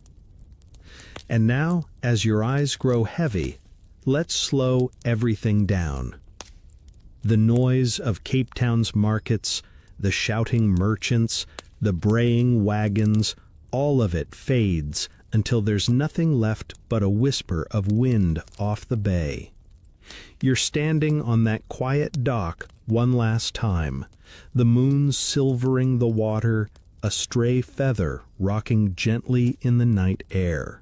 And now, as your eyes grow heavy, let's slow everything down. The noise of Cape Town's markets, the shouting merchants, the braying wagons, all of it fades until there's nothing left but a whisper of wind off the bay. You're standing on that quiet dock one last time, the moon silvering the water, a stray feather rocking gently in the night air.